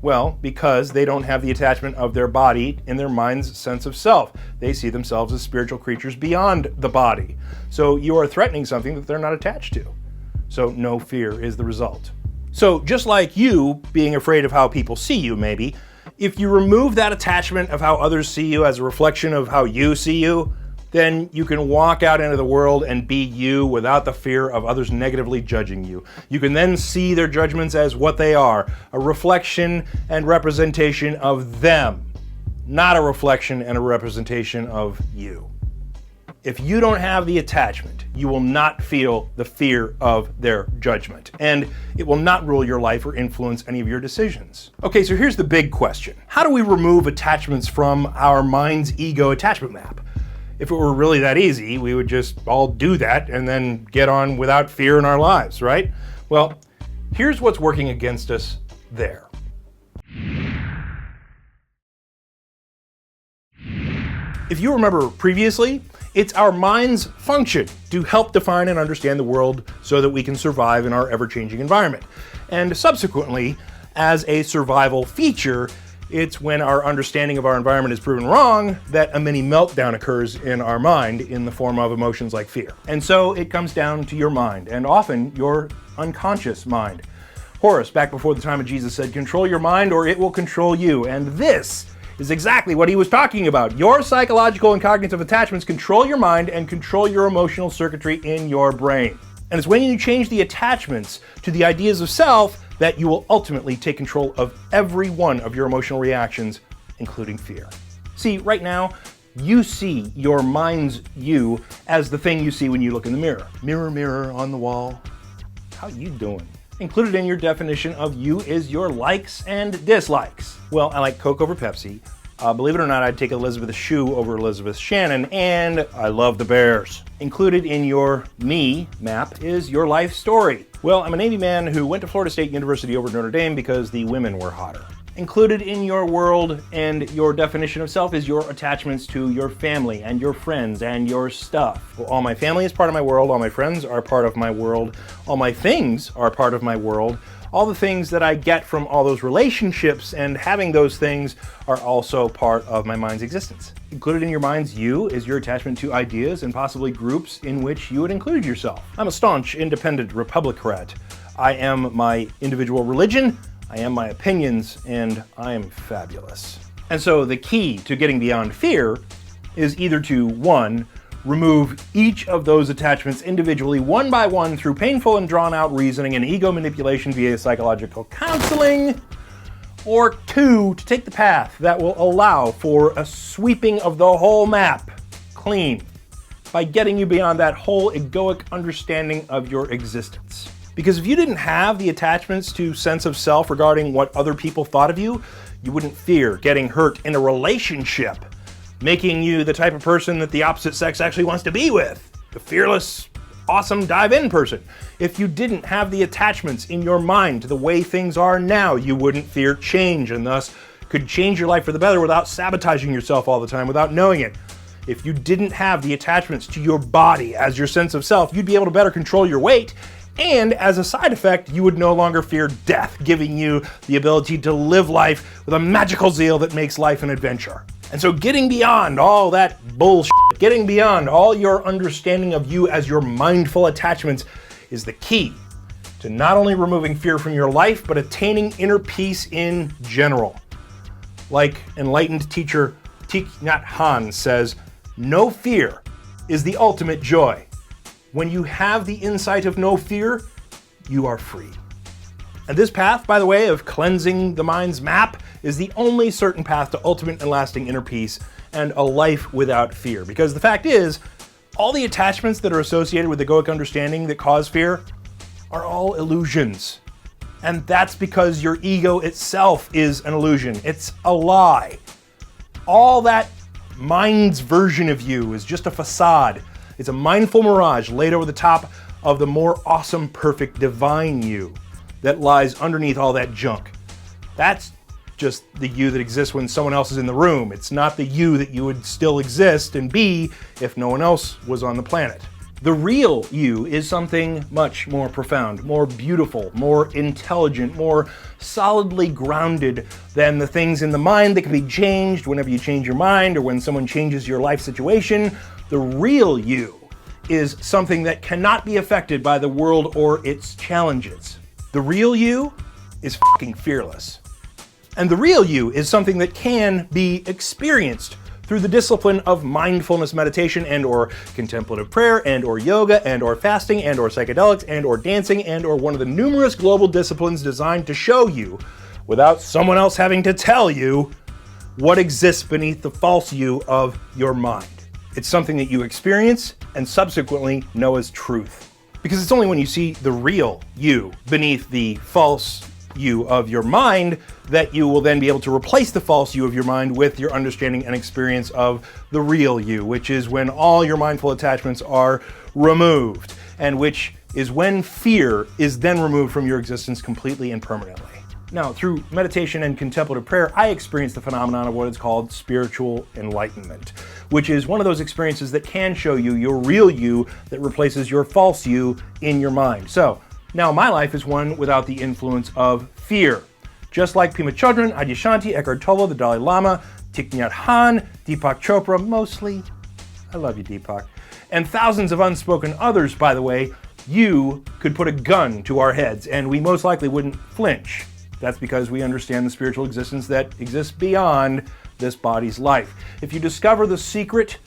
Well, because they don't have the attachment of their body in their mind's sense of self. They see themselves as spiritual creatures beyond the body. So you are threatening something that they're not attached to. So no fear is the result. So just like you being afraid of how people see you, maybe, if you remove that attachment of how others see you as a reflection of how you see you, then you can walk out into the world and be you without the fear of others negatively judging you. You can then see their judgments as what they are, a reflection and representation of them, not a reflection and a representation of you. If you don't have the attachment, you will not feel the fear of their judgment, and it will not rule your life or influence any of your decisions. Okay, so here's the big question. How do we remove attachments from our mind's ego attachment map? If it were really that easy, we would just all do that and then get on without fear in our lives, right? Well, here's what's working against us there. If you remember previously, it's our mind's function to help define and understand the world so that we can survive in our ever-changing environment. And subsequently, as a survival feature, it's when our understanding of our environment is proven wrong that a mini meltdown occurs in our mind in the form of emotions like fear. And so it comes down to your mind, and often your unconscious mind. Horace, back before the time of Jesus, said, "Control your mind or it will control you." And this is exactly what he was talking about. Your psychological and cognitive attachments control your mind and control your emotional circuitry in your brain. And it's when you change the attachments to the ideas of self that you will ultimately take control of every one of your emotional reactions, including fear. See, right now, you see your mind's you as the thing you see when you look in the mirror. Mirror, mirror on the wall, how you doing? Included in your definition of you is your likes and dislikes. Well, I like Coke over Pepsi. Believe it or not, I'd take Elizabeth Shue over Elizabeth Shannon, and I love the Bears. Included in your me map is your life story. Well, I'm a Navy man who went to Florida State University over Notre Dame because the women were hotter. Included in your world and your definition of self is your attachments to your family and your friends and your stuff. Well, all my family is part of my world, all my friends are part of my world, all my things are part of my world. All the things that I get from all those relationships and having those things are also part of my mind's existence. Included in your mind's you is your attachment to ideas and possibly groups in which you would include yourself. I'm a staunch independent Republican. I am my individual religion, I am my opinions, and I am fabulous. And so the key to getting beyond fear is either to, 1, remove each of those attachments individually, one by one, through painful and drawn-out reasoning and ego manipulation via psychological counseling, or 2, to take the path that will allow for a sweeping of the whole map clean by getting you beyond that whole egoic understanding of your existence. Because if you didn't have the attachments to sense of self regarding what other people thought of you, you wouldn't fear getting hurt in a relationship, making you the type of person that the opposite sex actually wants to be with. The fearless, awesome dive-in person. If you didn't have the attachments in your mind to the way things are now, you wouldn't fear change and thus could change your life for the better without sabotaging yourself all the time, without knowing it. If you didn't have the attachments to your body as your sense of self, you'd be able to better control your weight. And as a side effect, you would no longer fear death, giving you the ability to live life with a magical zeal that makes life an adventure. And so getting beyond all that bullshit, getting beyond all your understanding of you as your mindful attachments is the key to not only removing fear from your life, but attaining inner peace in general. Like enlightened teacher Thich Nhat Hanh says, "No fear is the ultimate joy. When you have the insight of no fear, you are free." And this path, by the way, of cleansing the mind's map is the only certain path to ultimate and lasting inner peace and a life without fear. Because the fact is, all the attachments that are associated with egoic understanding that cause fear are all illusions. And that's because your ego itself is an illusion. It's a lie. All that mind's version of you is just a facade. It's a mindful mirage laid over the top of the more awesome, perfect, divine you that lies underneath all that junk. That's just the you that exists when someone else is in the room. It's not the you that you would still exist and be if no one else was on the planet. The real you is something much more profound, more beautiful, more intelligent, more solidly grounded than the things in the mind that can be changed whenever you change your mind or when someone changes your life situation. The real you is something that cannot be affected by the world or its challenges. The real you is fucking fearless. And the real you is something that can be experienced through the discipline of mindfulness meditation and or contemplative prayer and or yoga and or fasting and or psychedelics and or dancing and or one of the numerous global disciplines designed to show you, without someone else having to tell you, what exists beneath the false you of your mind. It's something that you experience and subsequently know as truth. Because it's only when you see the real you beneath the false you of your mind that you will then be able to replace the false you of your mind with your understanding and experience of the real you, which is when all your mindful attachments are removed, and which is when fear is then removed from your existence completely and permanently. Now, through meditation and contemplative prayer, I experienced the phenomenon of what is called spiritual enlightenment, which is one of those experiences that can show you your real you that replaces your false you in your mind. So, now my life is one without the influence of fear. Just like Pema Chodron, Adyashanti, Eckhart Tolle, the Dalai Lama, Thich Nhat Hanh, Deepak Chopra, mostly, I love you Deepak, and thousands of unspoken others, by the way, you could put a gun to our heads and we most likely wouldn't flinch. That's because we understand the spiritual existence that exists beyond this body's life. If you discover the secret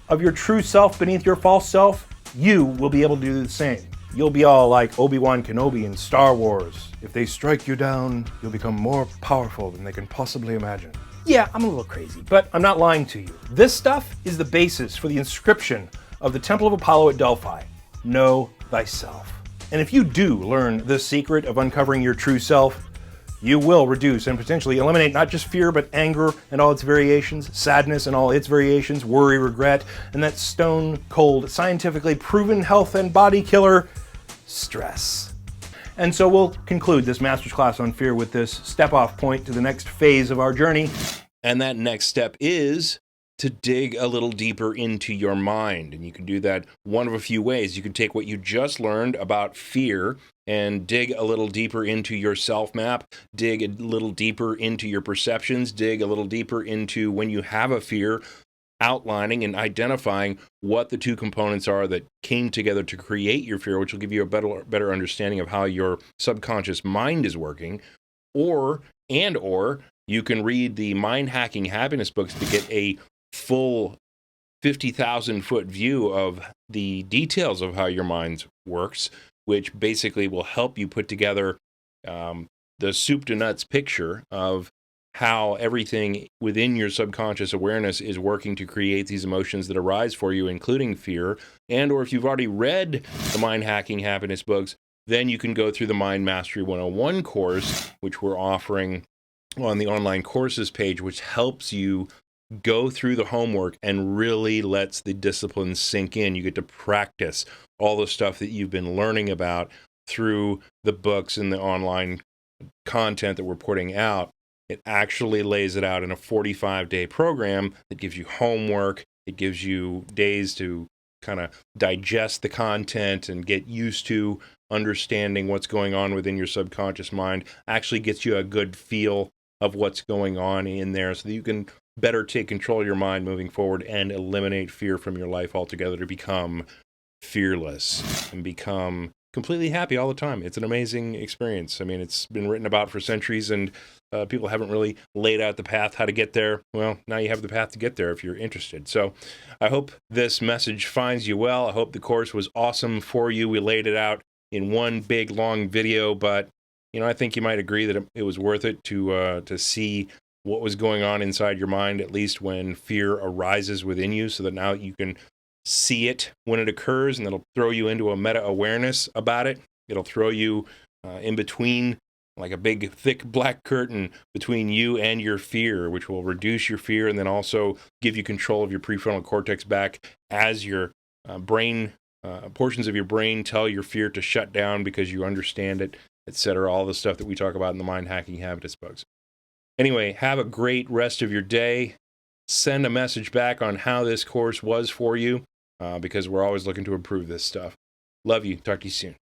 of your true self beneath your false self, you will be able to do the same. You'll be all like Obi-Wan Kenobi in Star Wars. If they strike you down, you'll become more powerful than they can possibly imagine. Yeah, I'm a little crazy, but I'm not lying to you. This stuff is the basis for the inscription of the Temple of Apollo at Delphi. Know thyself. And if you do learn the secret of uncovering your true self, you will reduce and potentially eliminate not just fear, but anger and all its variations, sadness and all its variations, worry, regret, and that stone-cold, scientifically proven health and body killer, stress. And so we'll conclude this master's class on fear with this step-off point to the next phase of our journey. And that next step is to dig a little deeper into your mind. And you can do that one of a few ways. You can take what you just learned about fear and dig a little deeper into your self-map, dig a little deeper into your perceptions, dig a little deeper into when you have a fear, outlining and identifying what the two components are that came together to create your fear, which will give you a better understanding of how your subconscious mind is working. Or you can read the Mind Hacking Happiness books to get a full 50,000-foot view of the details of how your mind works, which basically will help you put together the soup to nuts picture of how everything within your subconscious awareness is working to create these emotions that arise for you, including fear. And or if you've already read the Mind Hacking Happiness books, then you can go through the Mind Mastery 101 course, which we're offering on the online courses page, which helps you go through the homework and really lets the disciplines sink in. You get to practice all the stuff that you've been learning about through the books and the online content that we're putting out. It actually lays it out in a 45-day program that gives you homework. It gives you days to kind of digest the content and get used to understanding what's going on within your subconscious mind. Actually gets you a good feel of what's going on in there so that you can better take control of your mind moving forward and eliminate fear from your life altogether to become fearless and become completely happy all the time. It's an amazing experience. I mean, it's been written about for centuries, and people haven't really laid out the path how to get there. Well, now you have the path to get there if you're interested. So I hope this message finds you well. I hope the course was awesome for you. We laid it out in one big, long video, but I think you might agree that it was worth it to see what was going on inside your mind, at least when fear arises within you, so that now you can see it when it occurs, and it'll throw you into a meta-awareness about it. It'll throw you in between, like a big, thick black curtain between you and your fear, which will reduce your fear and then also give you control of your prefrontal cortex back as your portions of your brain tell your fear to shut down because you understand it, etc. All the stuff that we talk about in the Mind Hacking Happiness books. Anyway, have a great rest of your day. Send a message back on how this course was for you, because we're always looking to improve this stuff. Love you. Talk to you soon.